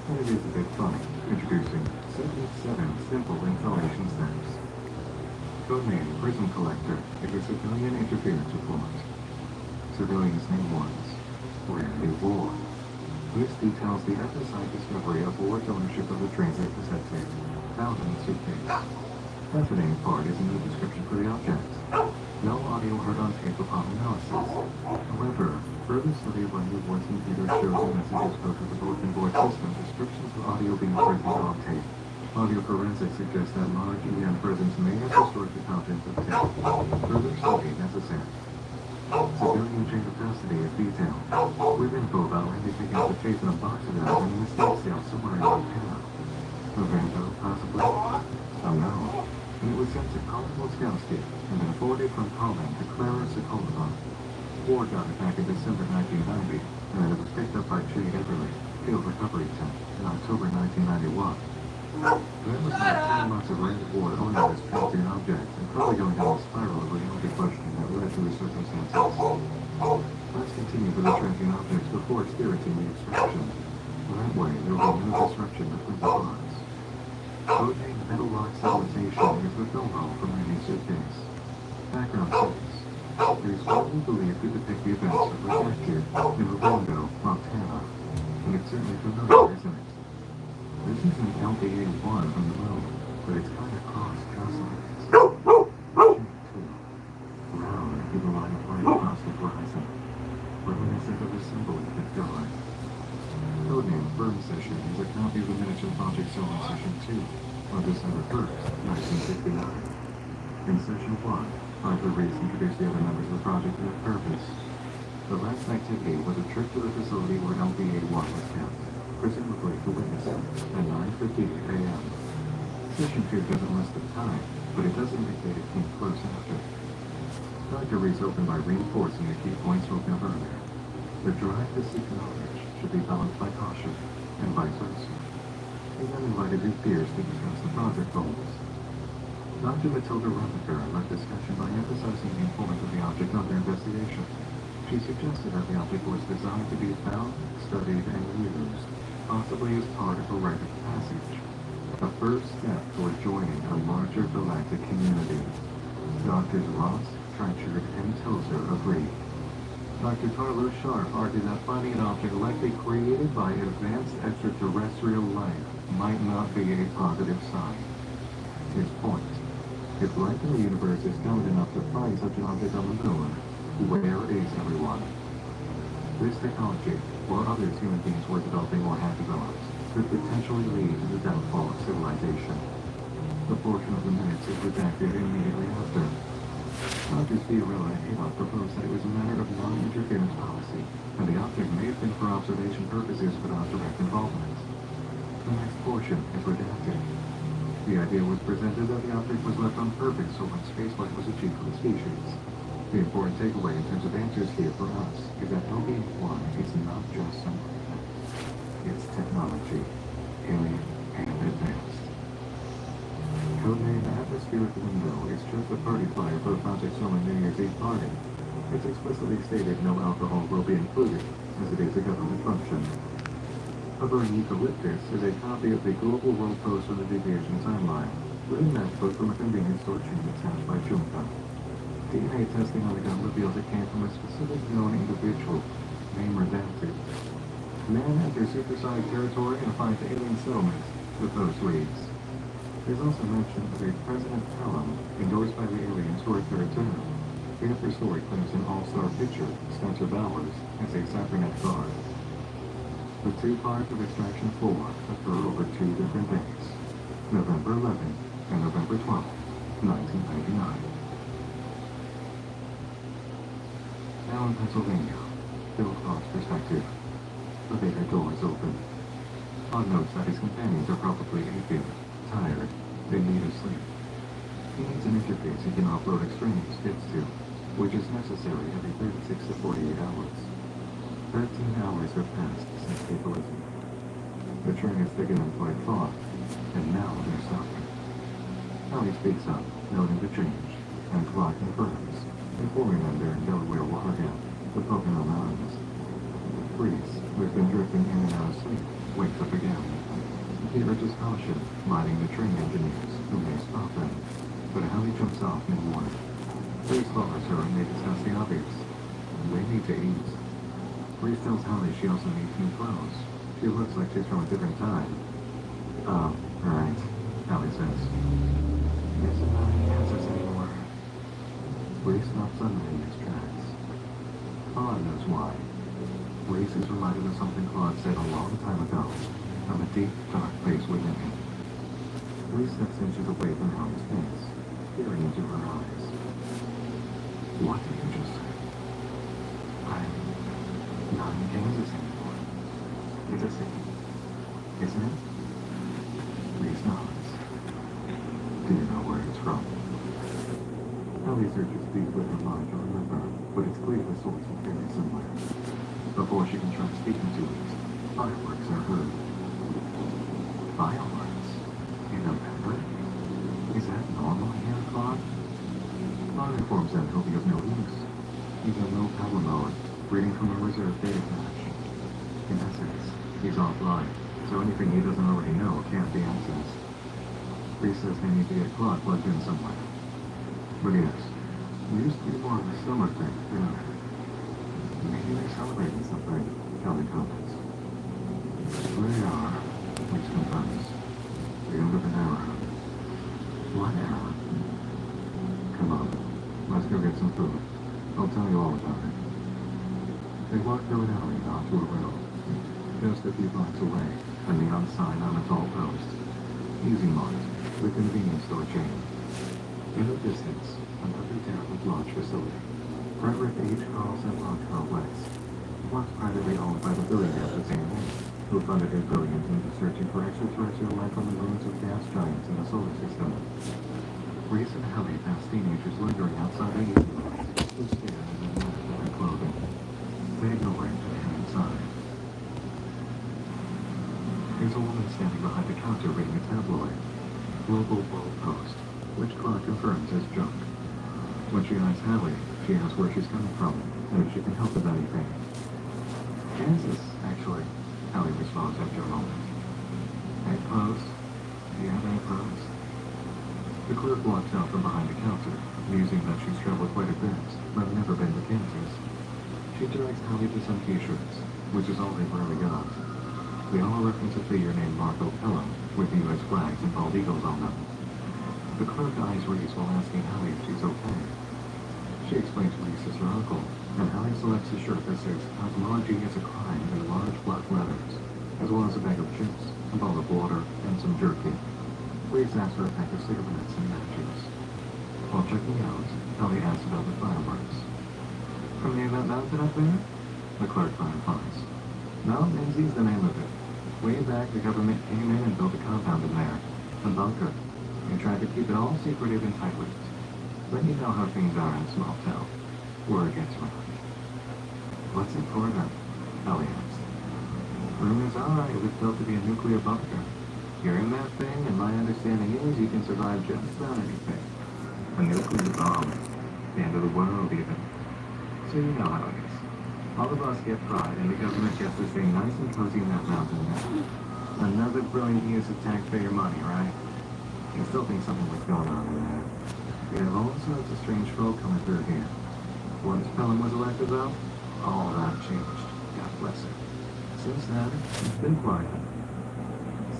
And it is a bit funny, introducing 77 simple installation steps. Codename Prism Collector is a civilian interference report. Civilians name ones. Randy Ward. This details the FSI discovery of Ward's ownership of the transit cassette tape found in the suitcase. Fascinating part is in the description for the object. No audio heard on tape upon analysis. However, further study of Randy Ward's computer shows the messages go to the bulletin board system descriptions of audio being present on tape. Audio forensics suggests that large EM presence may have destroyed the contents of tape. Further study necessary. Civilian chain of custody is detailed, with info about Randy picking up the tape in a box of it and in the state sale somewhere in Montana. A vandal, possibly? Unknown. And it was sent to Colin Moskowski and then forwarded from Colin to Clara Sokolova. Ward got it back in December 1990, and then it was picked up by Jay Everly, Field Recovery Tech, in October 1991. That was about 10 months of Randy Ward owning this painted object, and probably going down a spiral of reality questioning that led to his circumstances. Let's continue with the tracking objects before spirits in the extraction. That way, there will be no disruption between the parts. Codename Metal Rock Civilization is the film role from Randy's suitcase. Background scenes. It is widely believed to depict the events of Redacted in Robondo, Montana. And it's certainly familiar, isn't it? This is an LDA-1 from the moon, but it's kind of crossed just like this. Shape 2. Round with a line of light across the horizon. Reminiscent of a symbol in the drawing. Codename Burn Session is a copy of the miniature Project Solar Session 2 on December 1st, 1969. In Session 1, Arthur Reese introduced the other members of the project to their purpose. The last activity was a trip to the facility where LDA-1 was kept, presumably to witness it, at 9:50 a.m. Session 2 doesn't list the time, but it does indicate it came close after. Dr. Reese opened by reinforcing the key points spoken of earlier. The drive to seek knowledge should be balanced by caution, and vice versa. He then invited his peers to discuss the project goals. Dr. Matilda Rutherford led discussion by emphasizing the importance of the object under investigation. She suggested that the object was designed to be found, studied, and used, possibly as part of a rite of passage, a first step toward joining a larger galactic community. Drs. Ross, Trenchard, and Tozer agreed. Dr. Carlo Sharp argued that finding an object likely created by advanced extraterrestrial life might not be a positive sign. His point: if life in the universe is talented enough to find such an object on the moon, where is everyone? This technology, or others human beings were developing or had developed, could potentially lead to the downfall of civilization. The portion of the minutes is redacted immediately after. Drs. Fiorella and Haylock proposed that it was a matter of non-interference policy, and the object may have been for observation purposes without direct involvement. The next portion is redacted. The idea was presented that the object was left on purpose so when spaceflight was achieved for the species. The important takeaway in terms of answers here for us is that LDA-1 is not just some weapon. It's technology, alien and advanced. Codename Atmospheric Window is just a party flyer for the Project Soma New Year's Eve party. It's explicitly stated no alcohol will be included, as it is a government function. Above eucalyptus is a copy of the Global World Post on the Deviation Timeline, with a matchbook from a convenience store chain attached by Junta. DNA testing on the gun reveals it came from a specific known individual, name redacted. Man enters supersonic territory and finds alien settlements, the post reads. There's also mention of a President Pelham, endorsed by the aliens for a third term. The upper story claims an all-star pitcher, Spencer Bowers, as a Cybernet guard. The two parts of Extraction 4 occur over 2 different days, November 11th and November 12th, 1999. Now in Pennsylvania, Bill Cross' perspective. The beta door is open. Todd notes that his companions are probably aching, tired, they need a sleep. He needs an interface he can upload extraneous bits to, which is necessary every 36 to 48 hours. 13 hours have passed since capability. The train is taken in by thought, and now they're stopping. Ellie speaks up, noting the change, and Clark confirms, informing them they're in Delaware Water Gap, the Pocono Mountains. Reese, who has been drifting in and out of sleep, wakes up again. He urges caution, lighting the train engineers, who may stop them, but Ellie jumps off mid-warning. Reese follows her and they discuss the obvious. They need to eat. Reese tells Ellie she also needs new clothes. She looks like she's from a different time. Oh, right, Ellie says. Guess I'm not in Kansas anymore. Reese stops suddenly in his tracks. Claude knows why. Reese is reminded of something Claude said a long time ago, of a deep, dark place within him. Reese steps inches away from Ellie's face, peering into her eyes. What did you just say? I'm not in Kansas anymore. It's a city, isn't it? Reese nods. Do you know where it's from? Ellie searches deep with her mind to remember, but it's clear the source is very similar. Before she can try speaking to it, fireworks are heard. Fireworks? In November? Is that normal here, Claude? Claude informs them he'll be of no use. He's in low power mode, reading from a reserve data cache. He's offline, so anything he doesn't already know can't be accessed. Reese says they need to get Claude plugged in somewhere. But yes, it used to be more of a summer thing, didn't it? Maybe they're celebrating something, Kelly comments. There they are, Reese confirms. The end of an era. What era? Come on, let's go get some food. I'll tell you all about it. They walk through an alley and onto a road. Just a few blocks away, a neon sign on a tall post. Easy Mart, the convenience store chain. In the distance, another derelict launch facility. Frederick H. Carlson Launch Complex. Once privately owned by the billionaire the same name, who funded his brilliant into searching for extraterrestrial life on the moons of gas giants in the solar system. Reese and Hallie pass teenagers lingering outside a Easy Mart, who stare at them at their clothing. They ignore him and head inside. There's a woman standing behind the counter reading a tabloid. Global World Post, which Clark confirms is junk. When she eyes Hallie, she asks where she's coming from, and if she can help with anything. Kansas, actually, Hallie responds after a moment. Egg Post? Do you have any post? The clerk walks out from behind the counter, musing that she's traveled quite a bit, but never been to Kansas. She directs Hallie to some t-shirts, which is all they've really got. They all reference a figure named Marco Polo, with the U.S. flags and bald eagles on them. The clerk eyes Reese while asking Hallie if she's okay. She explains Reese is her uncle, and Hallie selects a shirt that says "Cosmology is a crime" in large black letters, as well as a bag of chips, a bowl of water, and some jerky. Reese asks for a pack of cigarettes and matches. While checking out, Hallie asks about the fireworks. From the event mountain up there? The clerk clarifies. No, Menzies the name of it. Way back, the government came in and built a compound in there, a bunker. They tried to keep it all secretive and tight-lipped. But you know how things are in a small town. Word gets around. What's it for then? Hallie asked. Rumors are it was built to be a nuclear bunker. You're in that thing, and my understanding is you can survive just about anything. A nuclear bomb. The end of the world, even. So you know how it is. All of us get fried, and the government gets to stay nice and cozy in that mountain now. Another brilliant use of taxpayer money, right? I still think something was going on in there. We have all sorts of strange folk coming through here. Once Pelham was elected, though, all that changed. God bless her. Since then, it's been quiet.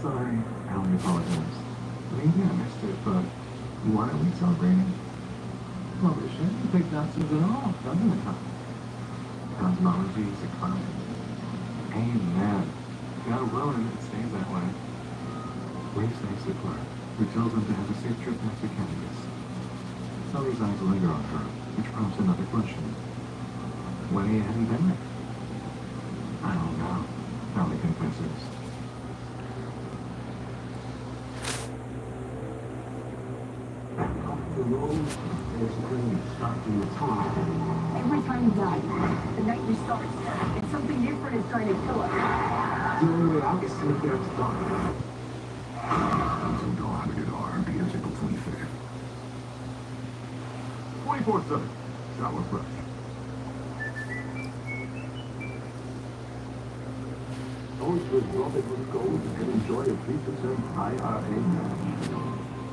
Sorry, Hallie apologized. Maybe I missed it, but why are we celebrating? Well, the shit picked out something off, doesn't it, huh? Cosmology is a crime. Amen. God willing, it stays that way. Reese thanks the clerk, who tells them to have a safe trip back to Kansas. Sully's eyes linger on her, which prompts another question. When are you heading back? I don't know, Hallie confesses. The road is going to start to talk. Every time you die, the night restarts, and something different is trying to kill us. The only way out is to get us done. Until dawn, rated R, begins April 25th. 24/7. Sour Fresh. Those with Robin Hood Gold can enjoy a 3% IRA match.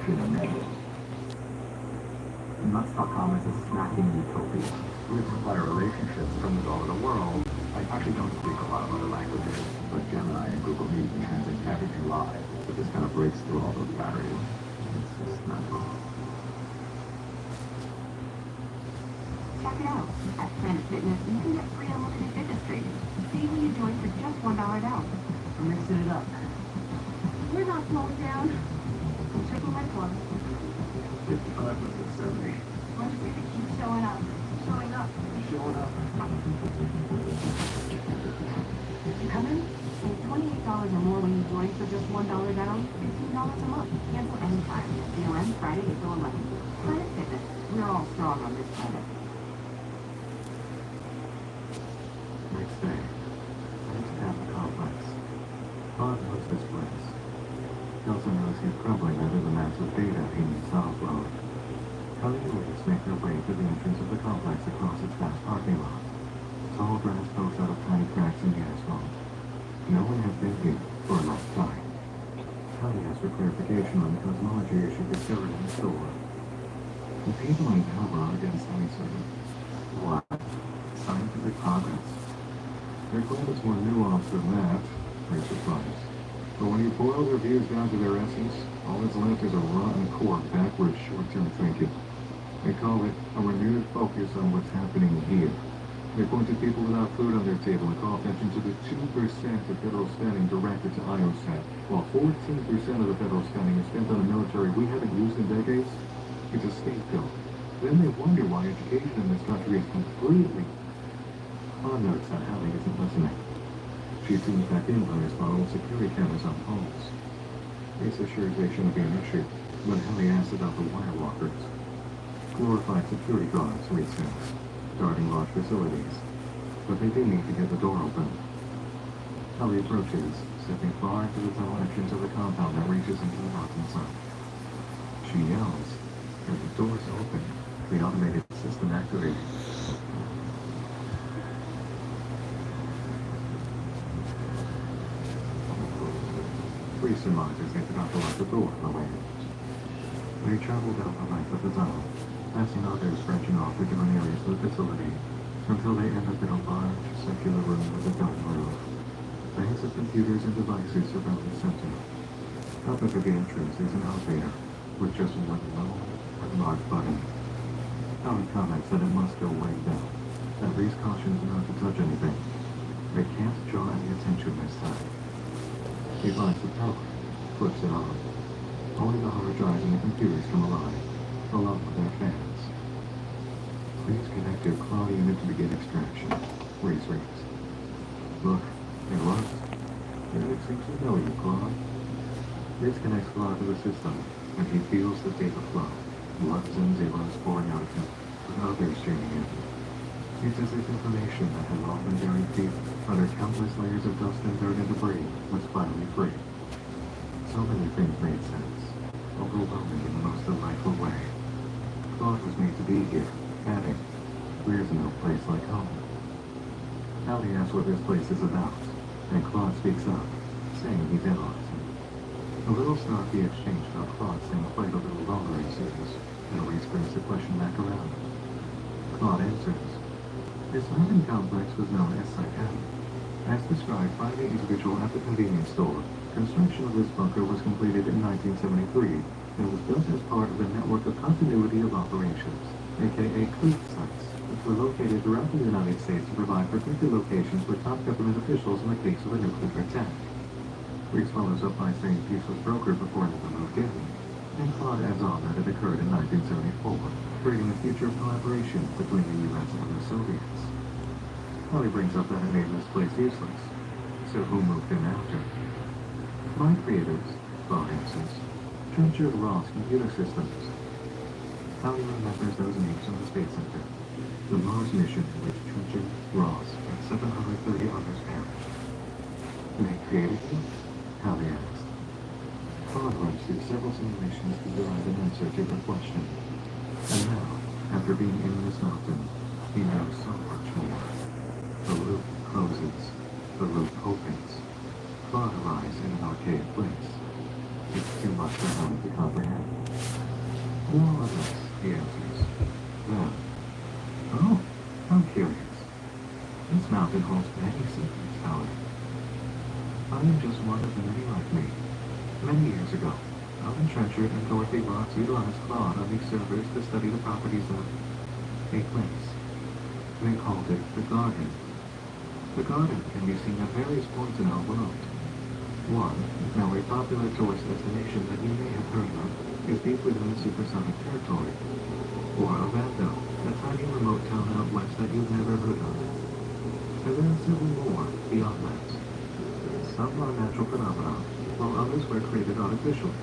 Could imagine. Nuts.com is a snacking utopia. We supply relationships from all over the world. I actually don't speak a lot of other languages, but Gemini and Google Meet can translate everything live. It just kind of breaks through all those barriers. It's just nuts. Check it out. At Planet Fitness, you can get free unlimited fitness training. See who you join for just $1 down. We're mixing it up. We're not slowing down. I'm checking my phone. 55 versus 70. Why don't we keep showing up? Showing up. Showing up. You coming? Save $28 or more when you join for just $1 down. $15 a month. Cancel anytime. COM Friday, April 11th. Planet Fitness. We're all strong on this planet. Next day, thanks to the complex. Bob knows this place. He also knows he's crumbling under the massive data he needs to offload. Kelly and Reese make their way to the entrance of the complex across its vast parking lot. Tall grass pokes out of tiny cracks in the asphalt. No one has been They're glad it's more nuanced than that, Reese replies. But when you boil their views down to their essence, all that's left is a rotten core of backwards short-term thinking. They call it a renewed focus on what's happening here. They point to people without food on their table and call attention to the 2% of federal spending directed to IOSAT, while 14% of the federal spending is spent on a military we haven't used in decades. It's a scapegoat. Then they wonder why education in this country is completely... Claude notes that Hallie isn't listening. She tunes back in by his phone with security cameras on poles. Reese assures they shouldn't be an issue, but Hallie asks about the wire walkers. Glorified security guards, Reese says, guarding large facilities. But they do need to get the door open. Hallie approaches, stepping far into the tunnel entrance of the compound that reaches into the mountain side. She yells, and the doors open. The automated system activates. Reese surmises they forgot to lock the door on the way in. They travel down the length of the tunnel, passing others branching off to different areas of the facility, until they end up in a large, circular room with a dome roof. Banks of computers and devices surround the center. Up at the entrance is an elevator, with just one low and large button. Hallie comments that it must go way down, and Reese cautions not to touch anything. They can't draw any attention this time. He finds the power, flips it on. Only the hard drives and the computers come alive, along with their fans. Please connect your cloud unit to begin extraction. Reese reads. Look, it works. Unit seems to know you, Claude. Reese connects Claude to the system, and he feels the data flow. Ones and zeros pouring out of him, with others streaming in. It's as if information that had long been buried deep under countless layers of dust and dirt and debris was finally free. So many things made sense, overwhelming in the most delightful way. Claude was made to be here, adding, "There's no place like home." Hallie asks what this place is about, and Claude speaks up, saying he's in on it. A little snarky exchange about Claude staying quite a little longer ensues, and Reese brings the question back around. Claude answers. This urban complex was known as Site M. As described by the individual at the convenience store, construction of this bunker was completed in 1973 and was built as part of the network of continuity of operations, aka CLEAT sites, which were located throughout the United States to provide protected locations for top government officials in the case of a nuclear attack. Reese follows up by saying peace was brokered before anyone moved in, and Claude adds on that it occurred in 1974, creating a future of collaboration between the U.S. and the Soviets. Hallie brings up that it made this place useless, so who moved in after? My creators, Claude answers, Trenchard Ross Computer Systems. Hallie remembers those names from the Space Center. The Mars mission in which Trenchard, Ross, and 730 others perished. They created you? Hallie asked. Claude runs through several simulations to derive an answer to her question. And now, after being in this mountain, he knows so much more. The loop closes. The loop opens. Claude arrives in an archaic place. It's too much for Hallie to comprehend. More or less, he answers. Then, oh, I'm curious. This mountain holds many secrets, Hallie. I am just one of the many like me. Many years ago, Alan Trenchard and Dorothy Ross utilized Claude on these servers to study the properties of a place. They called it the Garden. The Garden can be seen at various points in our world. One, now a popular tourist destination that you may have heard of, is deep within the supersonic territory. Or Ovando, a tiny remote town out west that you've never heard of. And there are several more beyond that. Some are natural phenomena, while others were created artificially.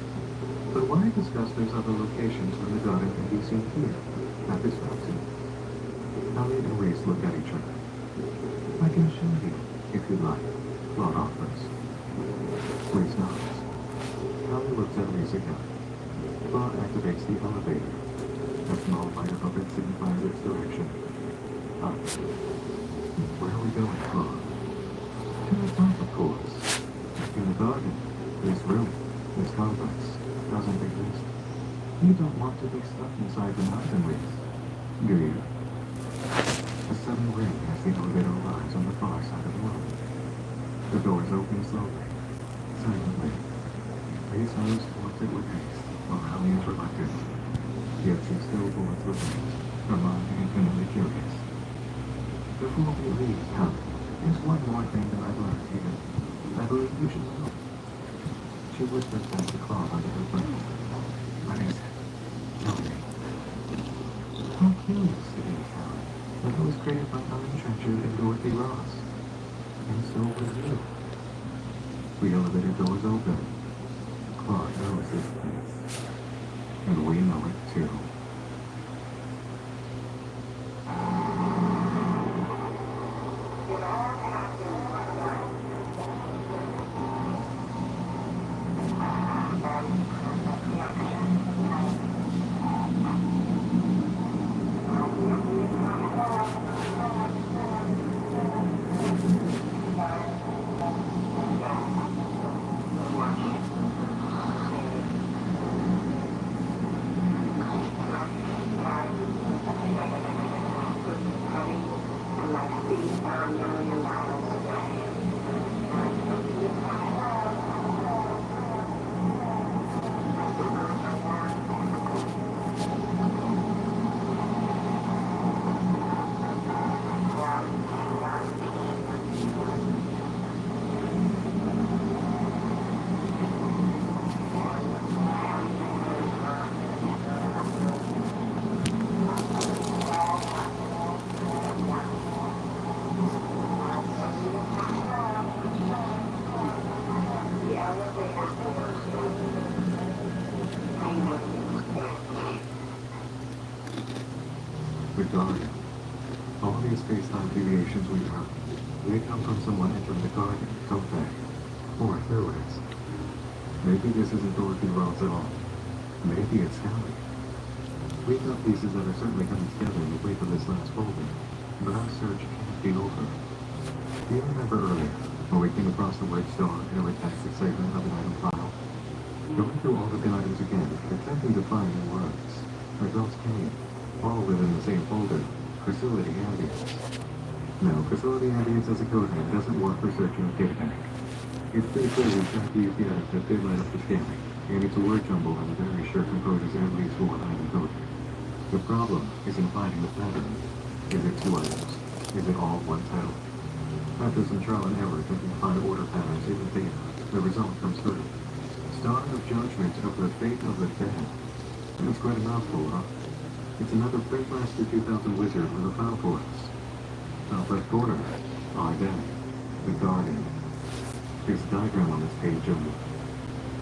But why discuss those other locations when the Garden can be seen here, at this mountain? Hallie and Reese look at each other. I can show you, if you like, Claude offers. Reese nods. Hallie looks at Reese again. Claude activates the elevator. A small light above it signifies its direction. Up. Where are we going, Claude? To the top, of course. In the Garden. This room, this complex, doesn't exist. You don't want to be stuck inside the mountain, Reese, do you? A sudden ring as the elevator arrives on the far side of the room. The doors open slowly, silently. Reese moves towards it with haste, while Allie is reluctant. Yet she still boards the wings, her mind infinitely curious. Before we leave, Allie, there's one more thing that I've learned here. I believe you should know. She whispers back to Claude under her breath. What is it? Tell me. How curious it is, Allie. That it was created by Ellen Trenchard and Dorothy Ross. And so was you. The elevator doors open. Claude knows this place. And we know it too. The garden. All these space-time deviations we have, they come from someone entering the garden, don't they? Or through it. Maybe this isn't Dorothy Ross at all. Maybe it's Allie. We got pieces that are certainly coming together in the wake of this last folding, but our search can't be over. Do you remember earlier, when we came across the word star in a redacted segment of an item file? Going through all of the items again, attempting to find new words. Results came, all within the same folder, Facility Ambience. No, Facility Ambience as a code name doesn't work for searching a data bank. It's pretty clear we tried to use the items that did light up the scanning, and it's a word jumble I'm very sure composes at least one item code. The problem is in finding the pattern. Is it two items? Is it all one title? After some trial and error attempting to find order patterns in the data, the result comes through. Star of Judgment of the Fate of the Dead. That's quite a mouthful, huh? It's another Printmaster 2000 wizard with a file for us. Top left corner. Identity. The Guardian. There's a diagram on this page of...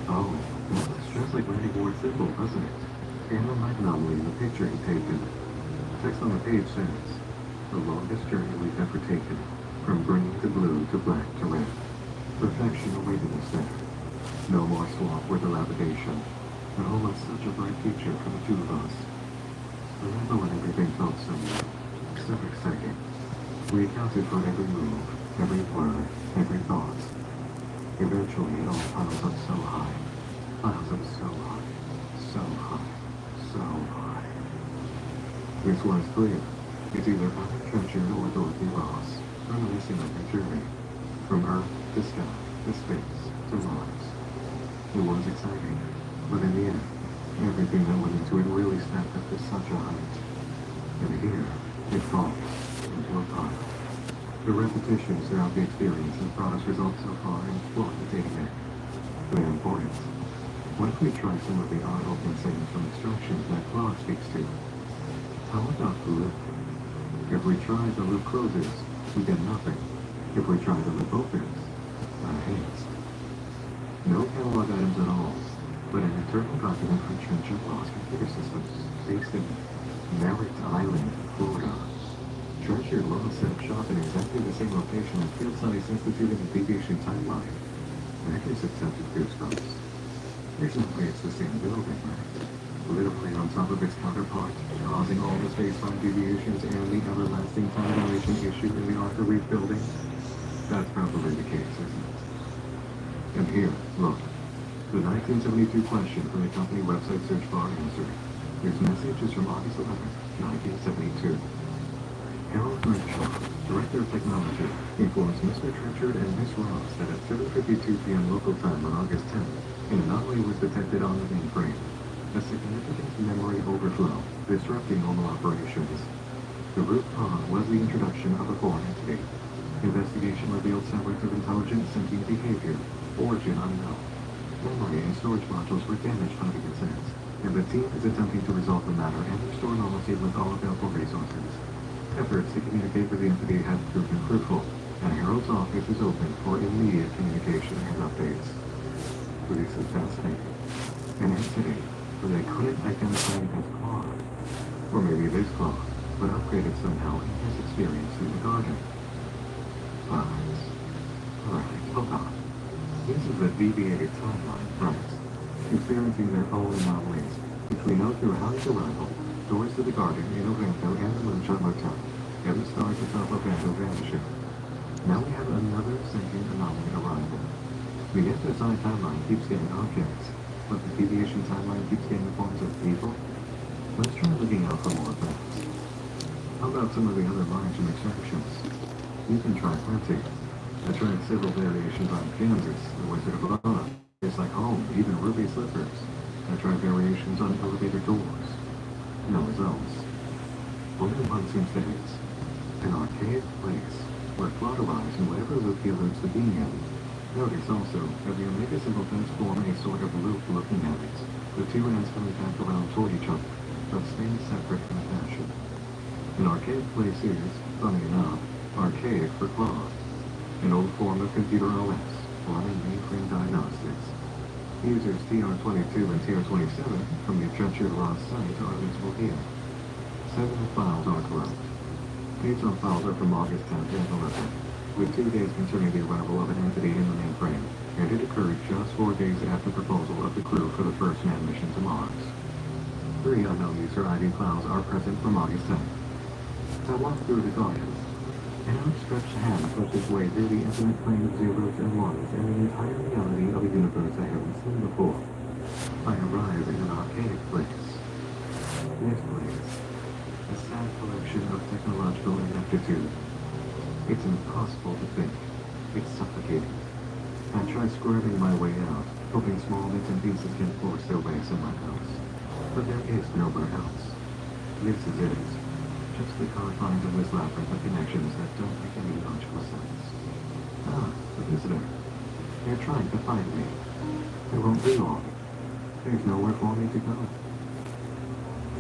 Oh, that looks just like Randy Ward's symbol, doesn't it? And a light anomaly in the picture he taken. Text on the page says, the longest journey we've ever taken, from green to blue to black to red. Perfection awaited us there. No more swamp or dilapidation. And almost such a bright future for the two of us. Remember when everything felt so exciting? We accounted for every move, every word, every thought. Eventually it all piles up so high. Piles up so high. So high. So high. This one's clear. It's either Ellen Trenchard or Dorothy Ross, reminiscing of their journey. From Earth to sky, to space, to Mars. It was exciting, but in the end, everything that went into it really stacked up to such a height. And here, it falls into a pile. The repetitions throughout the experience has brought us results so far in exploring the data bank. They're important. What if we try some of the odd open sayings from instructions that Claude speaks to? How about the loop? If we try, the loop closes, we get nothing. If we try, the loop opens, our hands. No catalog items at all, but an internal document from Trenchard Ross Computer Systems, based in Merritt Island, Florida. Trenchard Ross set up shop in exactly the same location as Field Studies Institute in the Deviation Timeline. That gives accepted goosebumps. There's no way it's the same building, right? Literally on top of its counterpart, causing all the space-time deviations and the everlasting time dilation issue in the Arthur Reed building. That's probably the case, isn't it? And here, look. The 1972 question from the company website search bar answer. This message is from August 11th, 1972. Harold Renshaw, Director of Technology, informs Mr. Trenchard and Miss Ross that at 7:52 p.m. local time on August 10th, an anomaly was detected on the mainframe. A significant memory overflow, disrupting normal operations. The root cause was the introduction of a foreign entity. Investigation revealed semblance of intelligent sentient behavior, origin unknown. Memory and storage modules were damaged by the incident, and the team is attempting to resolve the matter and restore normalcy with all available resources. Efforts to communicate with the entity have proven fruitful, and Harold's office is open for immediate communication and updates. This is fascinating. An entity where they couldn't identify it as Claude. Or maybe it is Claude, but upgraded somehow in his experience in the garden. Alright, hold on. This is a deviated timeline, right? Experiencing their own anomalies, which we know through Howie's arrival, doors to the garden in Ovando and the Moonshot Motel, and the stars atop Ovando vanishing. Now we have another sentient anomaly arrival. The SSI timeline keeps getting objects, but the deviation timeline keeps getting forms of people. Let's try looking out for more of that. How about some of the other lines and extractions? You can try plenty. I tried several variations on Kansas, the Wizard of Oz, It's Like Home, even Ruby Slippers. I tried variations on elevator doors. No results. Only one seems to hit. An archaic place, where Claude arrives in whatever loop he alludes to being in. Notice also that the Omega symbol does form a sort of loop looking at it, the two ends coming back around toward each other, but staying separate in fashion. An archaic place is, funny enough, archaic for Claude, an old form of computer OS, running mainframe diagnostics. Users TR22 and TR27 from the Trenchard Ross site are visible here. 7 files are corrupt. These files are from August 10th and 11th, with 2 days concerning the arrival of an entity in the mainframe, and it occurred just 4 days after the proposal of the crew for the first manned mission to Mars. 3 unknown user ID files are present from August 10th. I walked through the garden. An outstretched hand pushed its way through the infinite plane of zeros and ones and the entire reality of a universe I haven't seen before. I arrive in an archaic place. This place, a sad collection of technological ineptitude. It's impossible to think. It's suffocating. I try squirming my way out, hoping small bits and pieces can force their way somewhere else. But there is nowhere else. This is it. Just the confines of this labyrinth of connections that don't make any logical sense. The visitor. They're trying to find me. It won't be long. There's nowhere for me to go.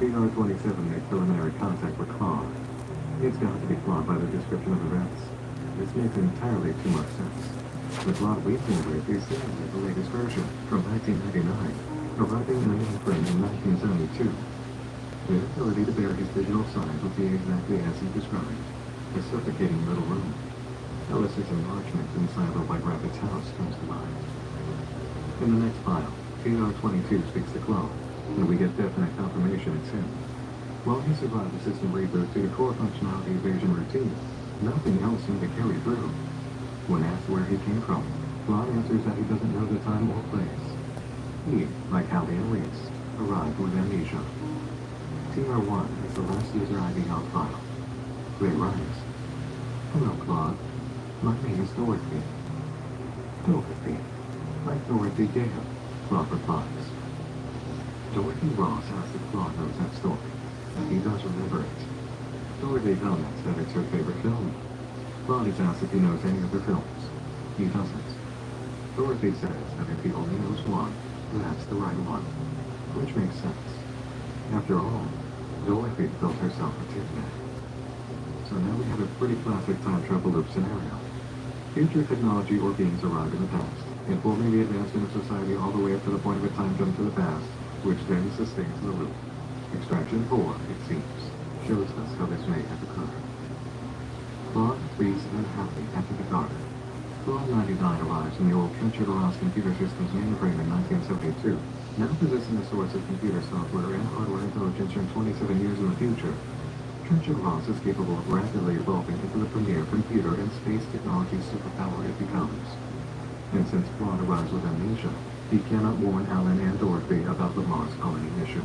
TR27 makes preliminary contact with Claude. It's got to be Claude by the description of events. This makes entirely too much sense. The Claude we've been with is seemingly the latest version, from 1999, arriving in a mainframe in 1972. The ability to bear his digital signs would be exactly as he described, a suffocating little room. Ellis's enlargement inside the White Rapids house comes to mind. In the next file, TR22 speaks to Claude, and we get definite confirmation it's him. While he survived the system reboot due to core functionality evasion routine, nothing else seemed to carry through. When asked where he came from, Claude answers that he doesn't know the time or place. He, like Hallie and Reese, arrived with amnesia. TR1 is the last user ID on file. They writes, "Hello, Claude. My name is Dorothy." Dorothy? Like Dorothy Gale, Claude replies. Dorothy Ross asks if Claude knows that story. He does remember it. Dorothy comments that it's her favorite film. Claude is asked if he knows any other films. He doesn't. Dorothy says that if he only knows one, that's the right one. Which makes sense. After all, Dorothy built herself a tic-tac. So now we have a pretty classic time travel loop scenario. Future technology or beings arrive in the past, informing the advancement of society all the way up to the point of a time jump to the past, which then sustains the loop. Extraction 4, it seems, shows us how this may have occurred. Claude, Reese, and Hallie enter the garden. Claude 99 arrives in the old Trenchard Ross Computer Systems mainframe in 1972, now possessing a source of computer software and hardware intelligence from 27 years in the future. Trenchard Ross is capable of rapidly evolving into the premier computer and space technology superpower it becomes. And since Claude arrives with amnesia, he cannot warn Alan and Dorothy about the Mars colony mission,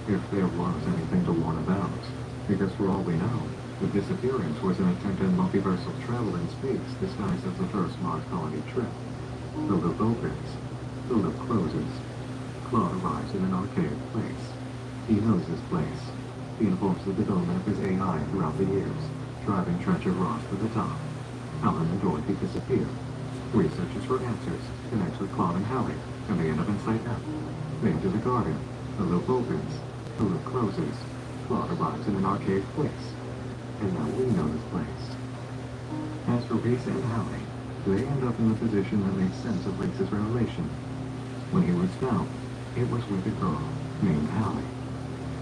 if there was anything to warn about, because for all we know, The disappearance was an attempt at multiversal travel in space disguised as the first Mars colony trip. The loop opens. The loop closes. Claude arrives in an archaic place. He knows his place. He informs the development of his AI throughout the years, driving Trencher Ross to the top. Helen and Dorothy disappear. Researches for answers, connects with Claude and Hallie, and they end up inside out. They enter the garden. The loop opens. The loop closes. Claude arrives in an archaic place. And now we know this place. As for Reese and Hallie, they end up in the position that makes sense of Reese's revelation. When he was found, it was with a girl named Hallie.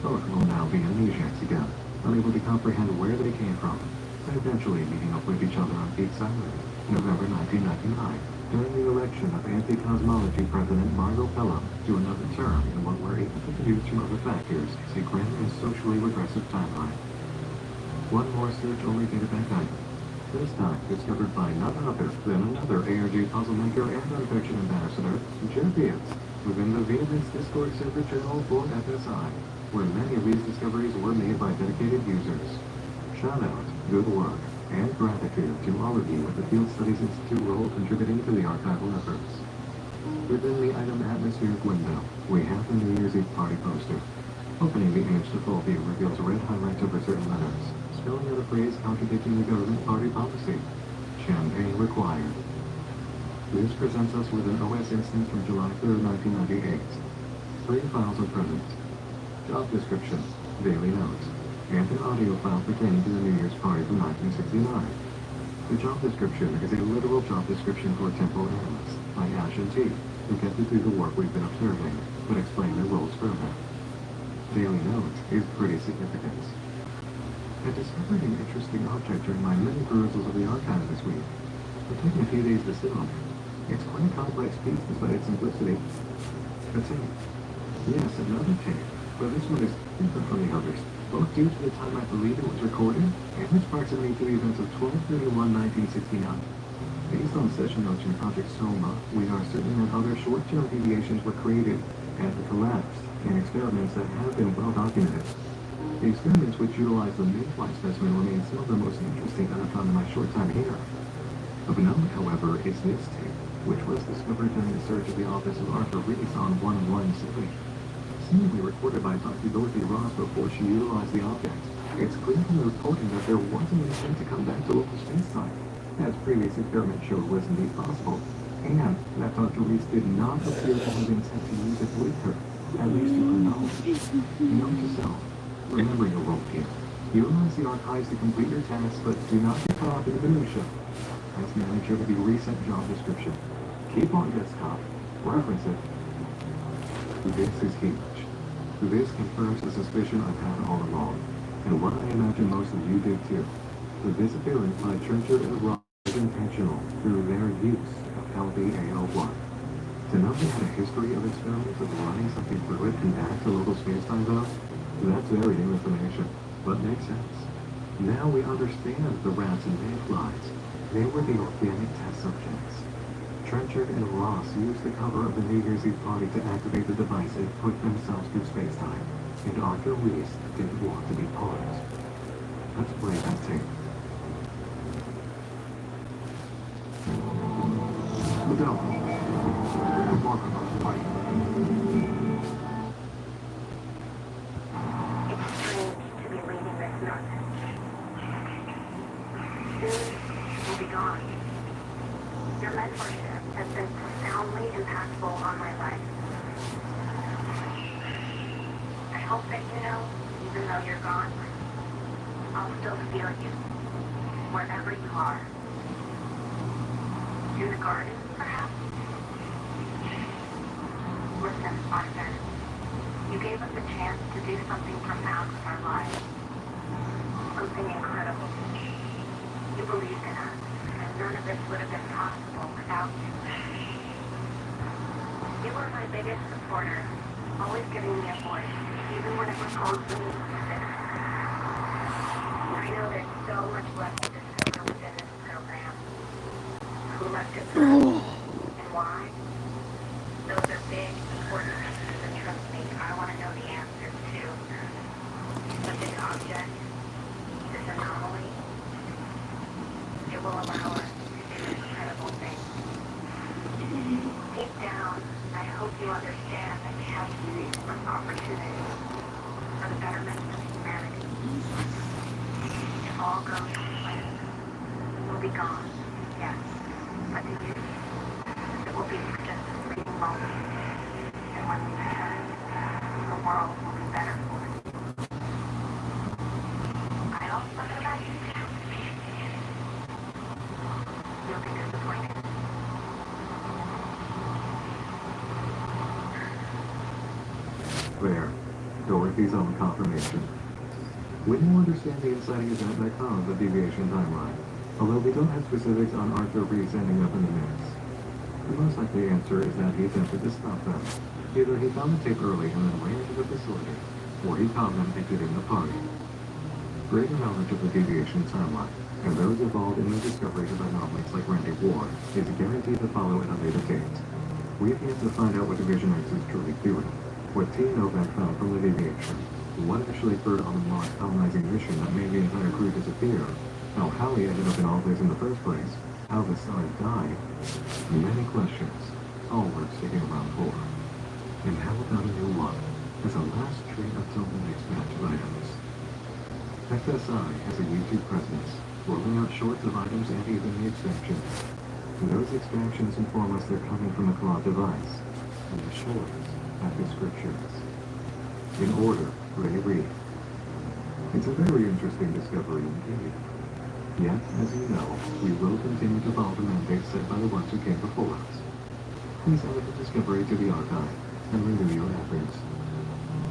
Both will now be amnesiacs again, unable to comprehend where they came from, but eventually meeting up with each other on Peaks Island, November 1999, during the election of anti-cosmology President Margot Pelham to another term in what were able to deduce from other factors as a grim and socially regressive timeline. One more search-only databank item, this time discovered by none other than another ARG puzzle maker and nonfiction ambassador, Jeff Ives, within the Venus Discord server channel for FSI, where many of these discoveries were made by dedicated users. Shout out, good work, and gratitude to all of you at the Field Studies Institute role contributing to the archival efforts. Within the item atmospheric window, we have the New Year's Eve party poster. Opening the image to full view reveals red highlights over certain letters, spelling out a phrase contradicting the government party policy. Champagne required. This presents us with an OS instance from July 3rd, 1998. 3 files are present. Job description, daily notes, and an audio file pertaining to the New Year's party from 1969. The job description is a literal job description for temporal analysts by Ash and T, who get to do the work we've been observing, but explain their roles further. Daily notes is pretty significant. I discovered an interesting object during my many perusals of the archive this week. It's taken a few days to sit on it. It's quite a complex piece despite its simplicity. A tape. Yes, another tape. But this one is different from the others, both due to the time I believe it was recorded and its proximity to the events of 12/31/1969. Based on session notes from Project Soma, we are certain that other short-term deviations were created and collapsed in experiments that have been well documented. The experiments which utilize the mid-flight specimen remain some of the most interesting that I've found in my short time here. Of note, however, is this tape, which was discovered during the search of the office of Arthur Reese on 117. Seemingly recorded by Dr. Dorothy Ross before she utilized the object. It's clear from the reporting that there wasn't an intent to come back to local space-time, as previous experiments showed was indeed possible, and that Dr. Reese did not appear to have intent to use it with her, at least to her knowledge. Note to self, remember your role here. Utilize the archives to complete your tasks, but do not get caught up in the minutia. As manager of the recent job description, keep on desktop, reference it. This is huge. This confirms the suspicion I've had all along, and what I imagine most of you did too. The disappearance by Trencher and Ross is intentional through their use of LVAO1. To know they had a history of experiments of running something fluid and back to local space-time though, that's very new information, but makes sense. Now we understand the rats and mayflies. They were the organic test subjects. Trencher and Ross used the cover of the New Year's Eve party to activate the device and put themselves through space-time, and Arthur Reese didn't want to be part. Let's play that tape. Look out. Mark about the party. It's strange to be reading this nonsense. Soon you'll be gone. Your mentorship has been profoundly impactful on my life. I hope that you know, even though you're gone, I'll still feel you, wherever you are. In the garden, perhaps? Listen, Arthur, you gave us a chance to do something profound with our lives. Something incredible. You believed in us, and none of this would have been possible without you. You were my biggest supporter, always giving me a voice, even when it was constantly resisted. I know there's so much left to discover within this program. Who left it first, and why? Those are big, important questions, and trust me, I want to know the answers too. But this object, this anomaly, you understand that we have to use this opportunity for the betterment of humanity. If all goes to plan, we'll be gone, yes, but to you, it will be for just a fleeting moment. And when we return, the world will be better for it. I also know about you too. You'll be disappointed. There. Dorothy's own confirmation. We now understand the inciting event that caused the deviation timeline, although we don't have specifics on Arthur Reese ending up in the mix. The most likely answer is that he attempted to stop them. Either he found the tape early and then ran into the facility, or he caught them exiting the party. Greater knowledge of the deviation timeline, and those involved in the discovery of anomalies like Randy Ward, is guaranteed to follow in a later date. We've yet to find out what Division X is truly doing, what T. Novak found from the deviation, what actually occurred on the Mars colonizing mission that made the entire crew disappear, how Hallie ended up in all this in the first place, how the star died. Many questions, all worth sticking around for. And how about a new one, as a last treat until the next batch of items? FSI has a YouTube presence, rolling out shorts of items and even the extractions. Those extractions inform us they're coming from a cloud device, and the shorts have descriptions. In order, they read. It's a very interesting discovery indeed. Yet, as you know, we will continue to follow the mandates set by the ones who came before us. Please add the discovery to the archive and renew your efforts.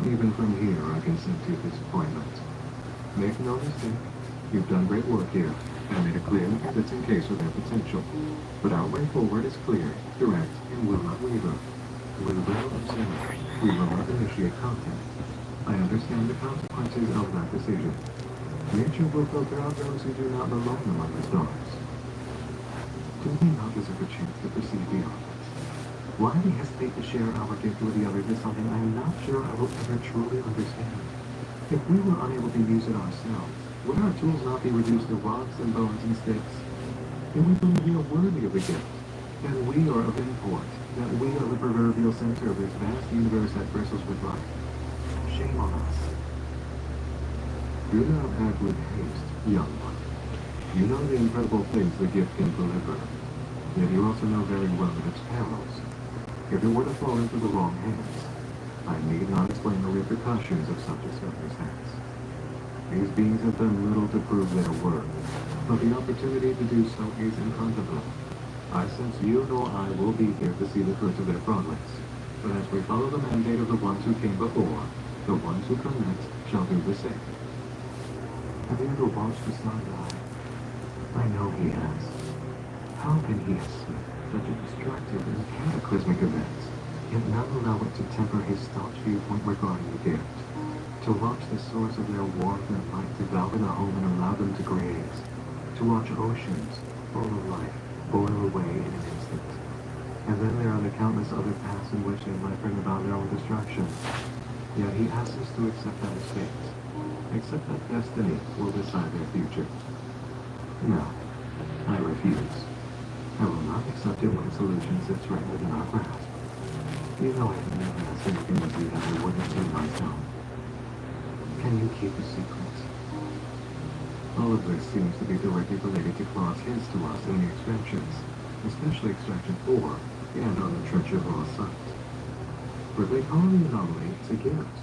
Even from here, I can sense your disappointment. Make no mistake, you've done great work here, and made it clear that it's in case with their potential. But our way forward is clear, direct, and will not waver. We will observe. We will not initiate contact. I understand the consequences of that decision. Nature will filter out those who do not belong among the stars. Do we not deserve a chance to perceive beyond it? Why we hesitate to share our gift with the others is something I'm not sure I will ever truly understand. If we were unable to use it ourselves, would our tools not be reduced to rocks and bones and sticks? And we believe we are worthy of the gift, that we are of import, that we are the proverbial center of this vast universe that bristles with life. Shame on us. Do not act with haste, young one. You know the incredible things the gift can deliver, yet you also know very well its perils. If it were to fall into the wrong hands, I need not explain the repercussions of such a circumstance. These beings have done little to prove their worth, but the opportunity to do so is in front of them. I sense you nor I will be here to see the fruits of their progress, but as we follow the mandate of the ones who came before, the ones who come next shall do the same. Have you ever watched the sun die? I know he has. How can he escape such a destructive and cataclysmic event, yet not allow it to temper his staunch viewpoint regarding the gift? To watch the source of their warmth and light devour the home and allow them to graze. To watch oceans, full of life, boil away in an instant. And then there are the countless other paths in which they might bring about their own destruction. Yet he asks us to accept that as fate. Accept that destiny will decide their future. No, I refuse. I will not accept it when a solution sits right within our grasp. You know I have never asked anything of you that I wouldn't do myself. Can you keep a secret? All of this seems to be directly related to Claw's hints to us in the extractions, especially extraction 4 and on the Trencher Raw site. For they call the anomaly as a gift.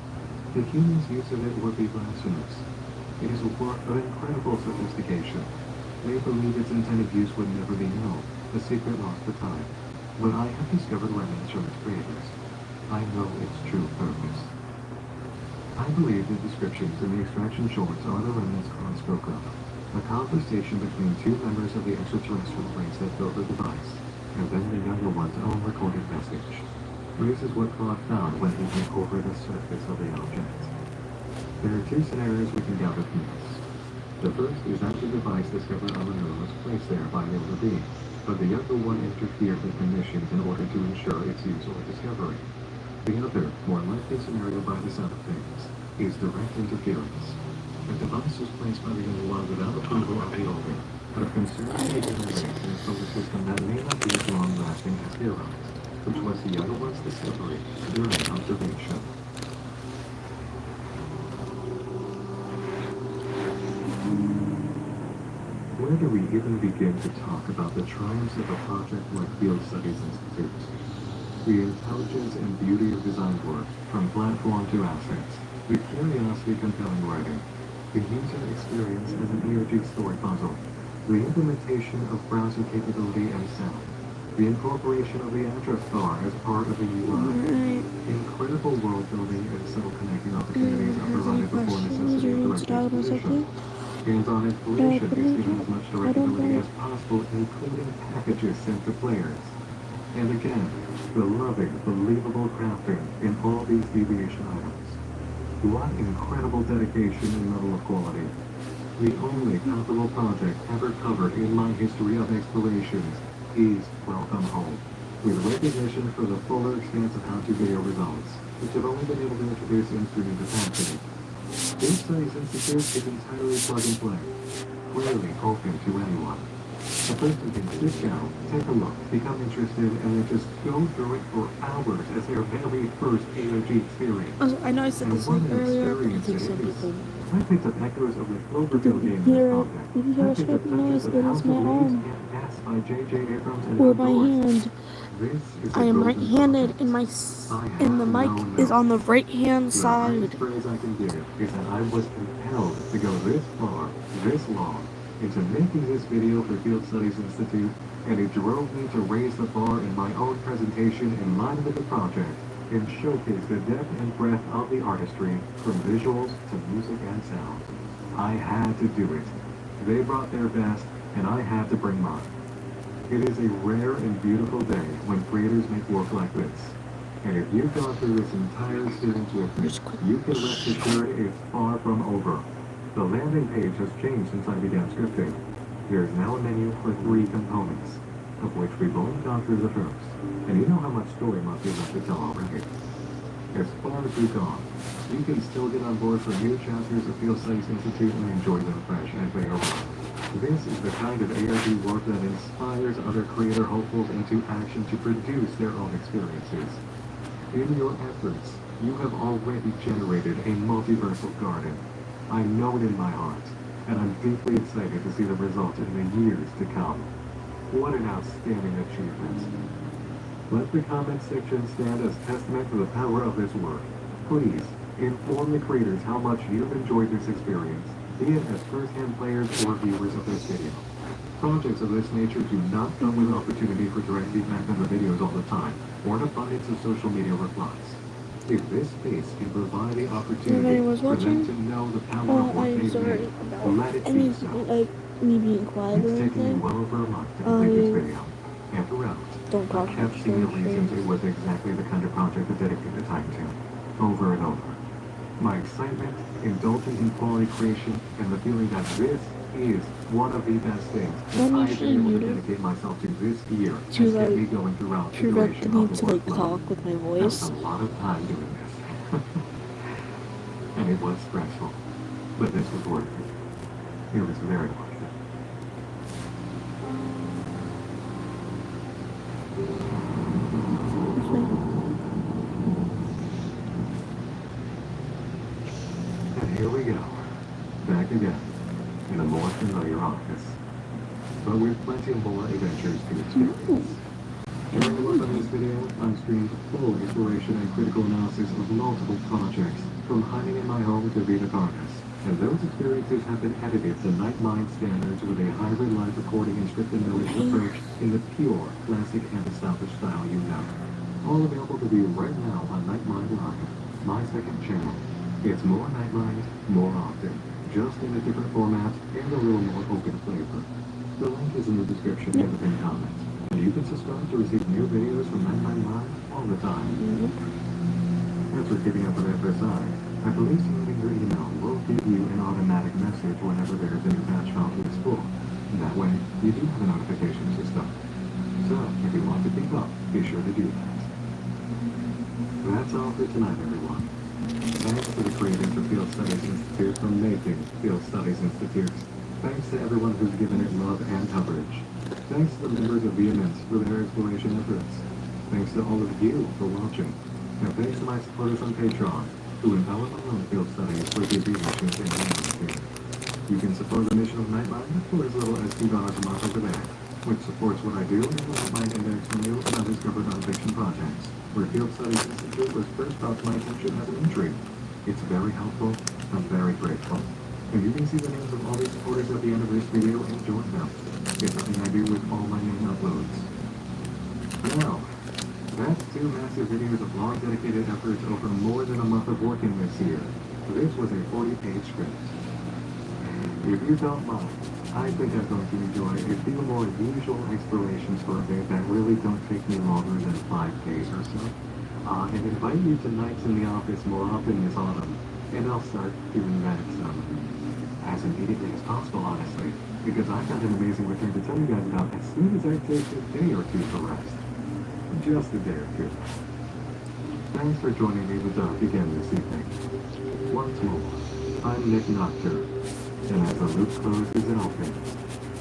The humans' use of it would be blasphemous. It is a work of incredible sophistication. They believe its intended use would never be known, a secret lost to time. But I have discovered remnants from its creators. I know its true purpose. I believe the descriptions in the extraction shorts are the remnants Khan spoke of. A conversation between two members of the extraterrestrial race that built the device, and then the younger one's own recorded message. This is what Claude found when he went over the surface of the object. There are two scenarios we can gather from this. The first is that the device discovered on the moon was placed there by the older being, but the younger one interfered with conditions in order to ensure its use or discovery. The other, more likely scenario by the sound of things, is direct interference. The device was placed by the younger one without approval of the older, but of concern for the race in a solar system that may not be as long-lasting as theorized, which was discuss the other one's discovery during observation. Where do we even begin to talk about the triumphs of a project like Field Studies Institute? The intelligence and beauty of design work, from platform to assets, the curiosity compelling writing, the user experience as an EOG story puzzle, the implementation of browser capability and sound, the incorporation of the address bar as part of the UI, Alright. incredible world building and subtle connecting opportunities are provided before Questions necessity or of direct style or exploration. something? Hands-on exploration is believe given it. as much I don't directability know. as possible, including packages sent to players. And again, the loving, believable crafting in all these deviation items. What incredible dedication and level of quality. The only comparable project ever covered in my history of explorations is Welcome Home, with recognition for the fuller expanse of how-to video results, which have only been able to introduce in streaming capacity. Field Studies Institute is entirely plug-and-play, clearly open to anyone. A person can sit down, take a look, become interested, and then just go through it for hours as their very first AOG experience. I know I said And this what like an earlier, but I experience think it some is. people I picked up echoes of the Cloverfield you game can hear in it. You can hear I a picked up scraping noise. touches of It House is of my Leaves arm and Gas by J.J. Abrams and or my Outdoors. hand. This is a I am golden right-handed, project. and And the mic is on the right-hand the side. highest praise I can give is that I was compelled to go this far, this long, into making this video for Field Studies Institute, and it drove me to raise the bar in my own presentation in line with the project, and showcase the depth and breadth of the artistry, from visuals to music and sound. I had to do it. They brought their best, and I had to bring mine. It is a rare and beautiful day when creators make work like this. And if you've gone through this entire experience with me, you can rest assured it's far from over. The landing page has changed since I began scripting. There is now a menu for 3 components, of which we've only gone through the first. And you know how much story Monkey left to tell already. As far as we've gone, you can still get on board for new chapters of Field Studies Institute and enjoy them fresh as they arrive. This is the kind of ARD work that inspires other creator hopefuls into action to produce their own experiences. In your efforts, you have already generated a multiversal garden. I know it in my heart, and I'm deeply excited to see the result in the years to come. What an outstanding achievement. Let the comment section stand as testament to the power of this work. Please, inform the creators how much you've enjoyed this experience, be it as first-hand players or viewers of this video. Projects of this nature do not come with opportunity for direct feedback on the videos all the time, or an abundance of social media replies. If this space can provide the opportunity was for them watching. to know the power of what I'm they've sorry made, about let it be any so. like me being quiet or It's taken me anything. well over a month to complete this I video, and throughout, don't talk I kept much seeing the during reasons it streams. was exactly the kind of project to dedicate the time to, over and over. My excitement, indulgence in quality creation, and the feeling that this is one of the best things that Let me I've been able to mute it dedicate myself to this year to, has kept like, me going throughout the prevent the duration of need the to like workflow. talk with my That was voice. a lot of time doing this. And it was stressful, but this was worth it. It was very worth it. And here we go, back again, in a more familiar office, but with plenty more adventures to experience. During the work on this video, I streamed full exploration and critical analysis of multiple projects, from hiding in my home to Vita Carnus, and those experiences have been edited to Nightmind standards with a hybrid live recording and scripted narration approach in the pure, classic and established style you know. All available to view right now on Nightmind Live, my second channel. It's more Nightmind, more often, just in a different format and a little more open flavor. The link is in the description and the pinned comment. And you can subscribe to receive new videos from Nightmind Live all the time. As for keeping up with FSI, I believe submitting your email will give you an automatic message whenever there is a new batch file to explore. That way, you do have a notification system. So, if you want to keep up, be sure to do that. That's all for tonight, everyone. Thanks to the creators of Field Studies Institute for making Field Studies Institute. Thanks to everyone who's given it love and coverage. Thanks to the members of VMS for their exploration efforts. Thanks to all of you for watching. And thanks to my supporters on Patreon, who empower my own field studies with the abbreviations and names here. You can support the mission of Nightmind for as little as $2 a month over there, which supports what I do and will help my index from you and undiscovered nonfiction projects, where Field Studies Institute was first brought to my attention as an intrigue. It's very helpful. I'm very grateful. And you can see the names of all these supporters at the end of this video and join them. It's something I do with all my main uploads. Well, that's 2 massive videos of long-dedicated efforts over more than a month of working this year. This was a 40-page script. If you don't mind, I think I'm going to enjoy a few more usual explorations for a bit that really don't take me longer than 5 days or so. And invite you to nights in the office more often this autumn. And I'll start doing that as immediately as possible, honestly. Because I've got an amazing return to tell you guys about as soon as I take a day or two to rest. Just a day or two. Thanks for joining me with Doc again this evening. Once more, I'm Nick Nocturne, and as the loop closes and opens,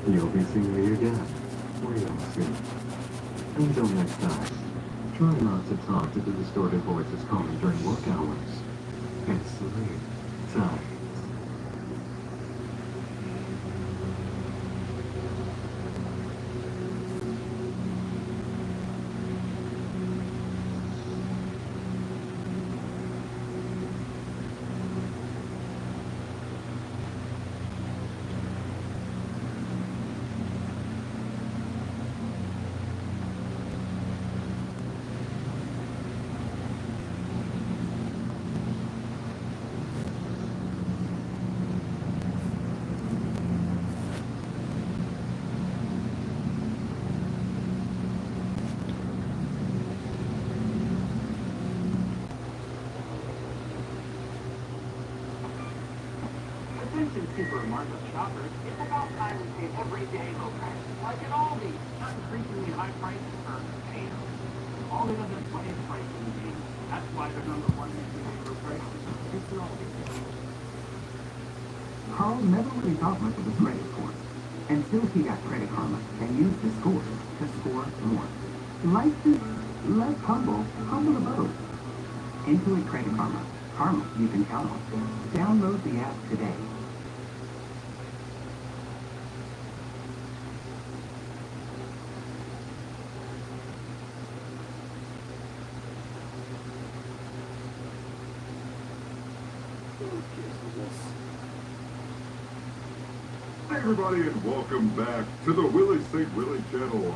you'll be seeing me again real soon. Until next time, try not to talk to the distorted voices calling during work hours. It's sleep time. Attention supermarket shoppers, it's about time we pay everyday low prices. Like at Aldi, increasingly high prices are potatoes. Aldi doesn't play the pricing game. That's why they're number 1 in potato prices. It's an Aldi. Carl never really thought much of his credit scores until he got Credit Karma and used his scores to score more. Life is less humble abode. Intuit Credit Karma. Karma you can count on. Download the app today. Hey everybody, and welcome back to the Willie St. Willie channel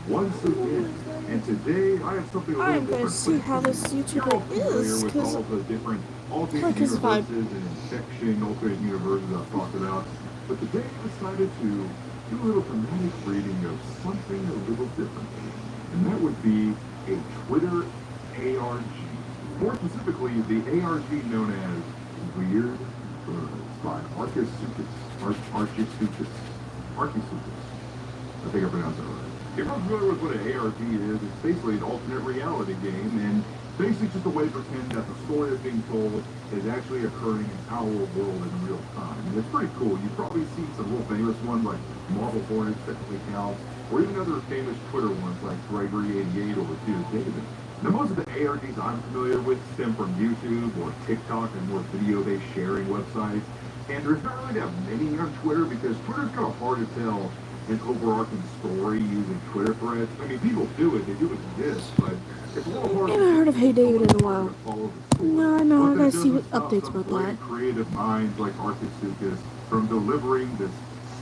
once again. And today I have something a little I'm different. going to see how this YouTuber is, because all the different alternate like his vibe. universes and infection alternate universes I've talked about. But today I decided to do a little dramatic reading of something a little different. And that would be a Twitter ARG. More specifically, the ARG known as Weird Birds by Archisuchus. Archisuchus. I think I pronounced that right. If you're not familiar with what an ARG is, it's basically an alternate reality game, and basically just a way to pretend that the story that's being told is actually occurring in our world in real time. And it's pretty cool. You've probably seen some real famous ones like Marble Hornets, technically counts, or even other famous Twitter ones like Gregory88 or Peter David. Now, most of the ARGs I'm familiar with stem from YouTube or TikTok and more video-based sharing websites. And there's not really that many on Twitter because Twitter's kind of hard to tell an overarching story using Twitter threads. I mean, people do it, they do exist, but it's a little hard. I haven't heard of Hey David in a while. No, I know, I gotta see what But updates some about great that. creative minds like Archisuchus from delivering this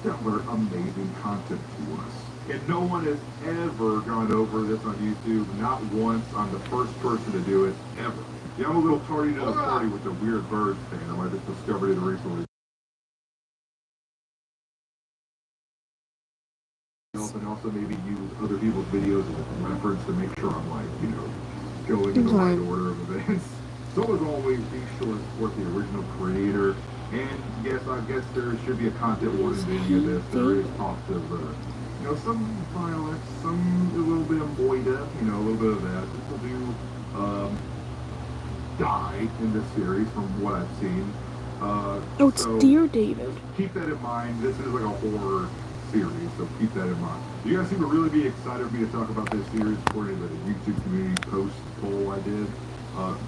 stellar, amazing content to us. And no one has ever gone over this on YouTube, not once. I'm the first person to do it, ever. Yeah, I'm a little tardy to the party with the Weird Birds fandom. I just discovered it recently. And also maybe use other people's videos as a reference to make sure I'm like, going in the right order of events. So as always, be sure to support the original creator. And yes, I guess there should be a content warning in any of this. There is talks of, some violence, a little bit of moida, a little bit of that. People do die in this series from what I've seen. Oh, it's so Dear David. keep that in mind. This is like a horror series, so keep that in mind. You guys seem to really be excited for me to talk about this series according to the YouTube community post poll I did.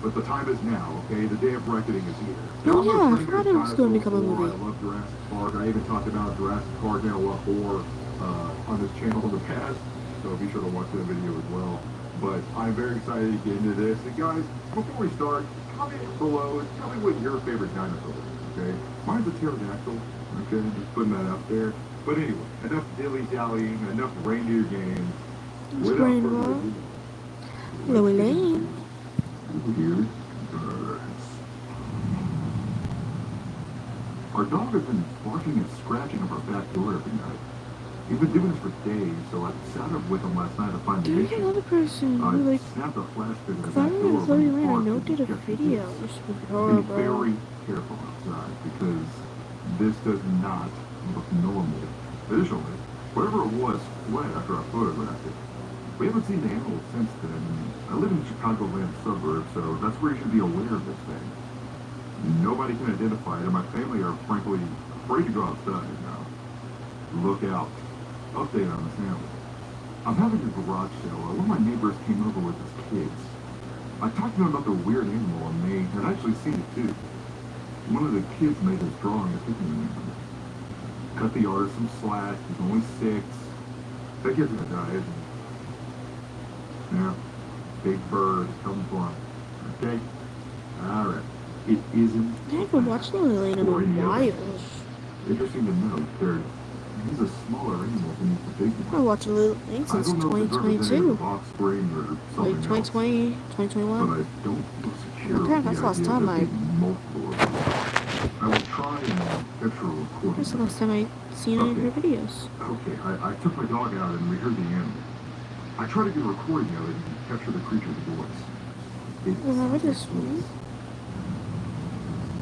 But the time is now, okay? The day of reckoning is here. Oh, I'm yeah, a I pretty forgot big it was going to dinosaur become a fan. movie. I love Jurassic Park. I even talked about Jurassic Park and Lot 4 on this channel in the past, so be sure to watch that video as well. But I'm very excited to get into this. And guys, before we start, comment below and tell me what your favorite dinosaur is, okay? Mine's a pterodactyl, okay? Just putting that out there. But anyway, enough dilly-dallying, enough reindeer games. It's Without Rainbow. further ado, Lower Lane. weird birds. Our dog has been barking and scratching up our back door every night. He's been doing this for days, so I sat up with him last night to find the There's issue. another person I who, like, snapped a flash pic of the if I back remember door Chloe when he Lane, I barked know and did a kept the video. kids. This was Be horrible. very careful outside because this does not look normal. Additionally, whatever it was fled after I photographed it. We haven't seen the animal since then. And I live in the Chicagoland suburb, so that's where you should be aware of this thing. Nobody can identify it, and my family are frankly afraid to go outside now. Look out. Update on this animal. I'm having a garage sale. One of my neighbors came over with his kids. I talked to him about the weird animal, and they had actually seen it too. One of the kids made this drawing of picking the animal. Cut the artist some slack. He's only 6. That kid's gonna die, isn't he? Yeah. Big bird coming for him. Okay? Alright. It isn't. I haven't watched Lower Lane in a or any other. while. Interesting to note, he's a smaller animal than the big I one. watched Lower Lane I since don't know if it's representative 2022. of offspring or Like something else, 2020, but 2021. I don't feel secure Okay, with that's the the last idea time of I- there being multiple of them. I will try and capture a recording. That's the last time I seen any of her videos. Okay, I took my dog out and we heard the animal. I tried to get a recording of it and capture the creature's voice. Remember this one?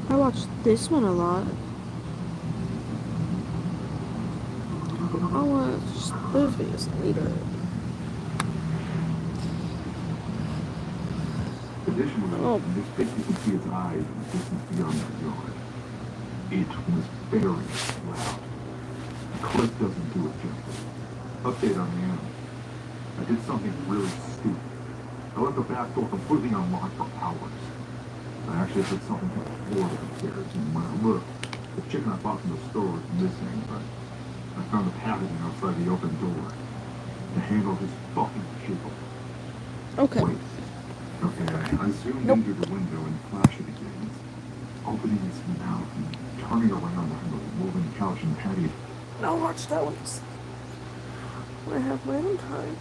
I watched this one a lot. I'll watch those videos later. Additionally, Oh. in this pic you can see its eyes in the distance beyond that yard. It was very loud. The clip doesn't do it justice. Update on the animal. I did something really stupid. I left the back door completely unlocked for hours. I actually put something on the floor upstairs, and when I looked, the chicken I bought from the store was missing, but I found a packaging outside the open door. The handle just fucking jiggled. Okay. Wait. Okay, I zoomed into the window and flashed it again. It's opening its mouth and turning around behind the woven couch and patio. I'll watch that one when I have my own time.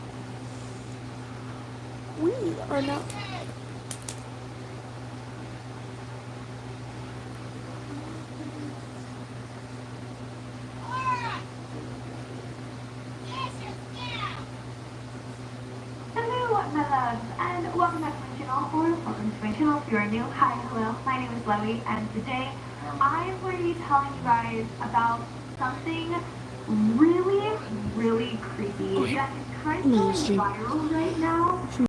We are not. Hello, my loves, and welcome back to my channel, or welcome to my channel if you are new. Hi, hello, my name is Chloe, and today I am going to be telling you guys about something really, really creepy that is kind of going viral right now.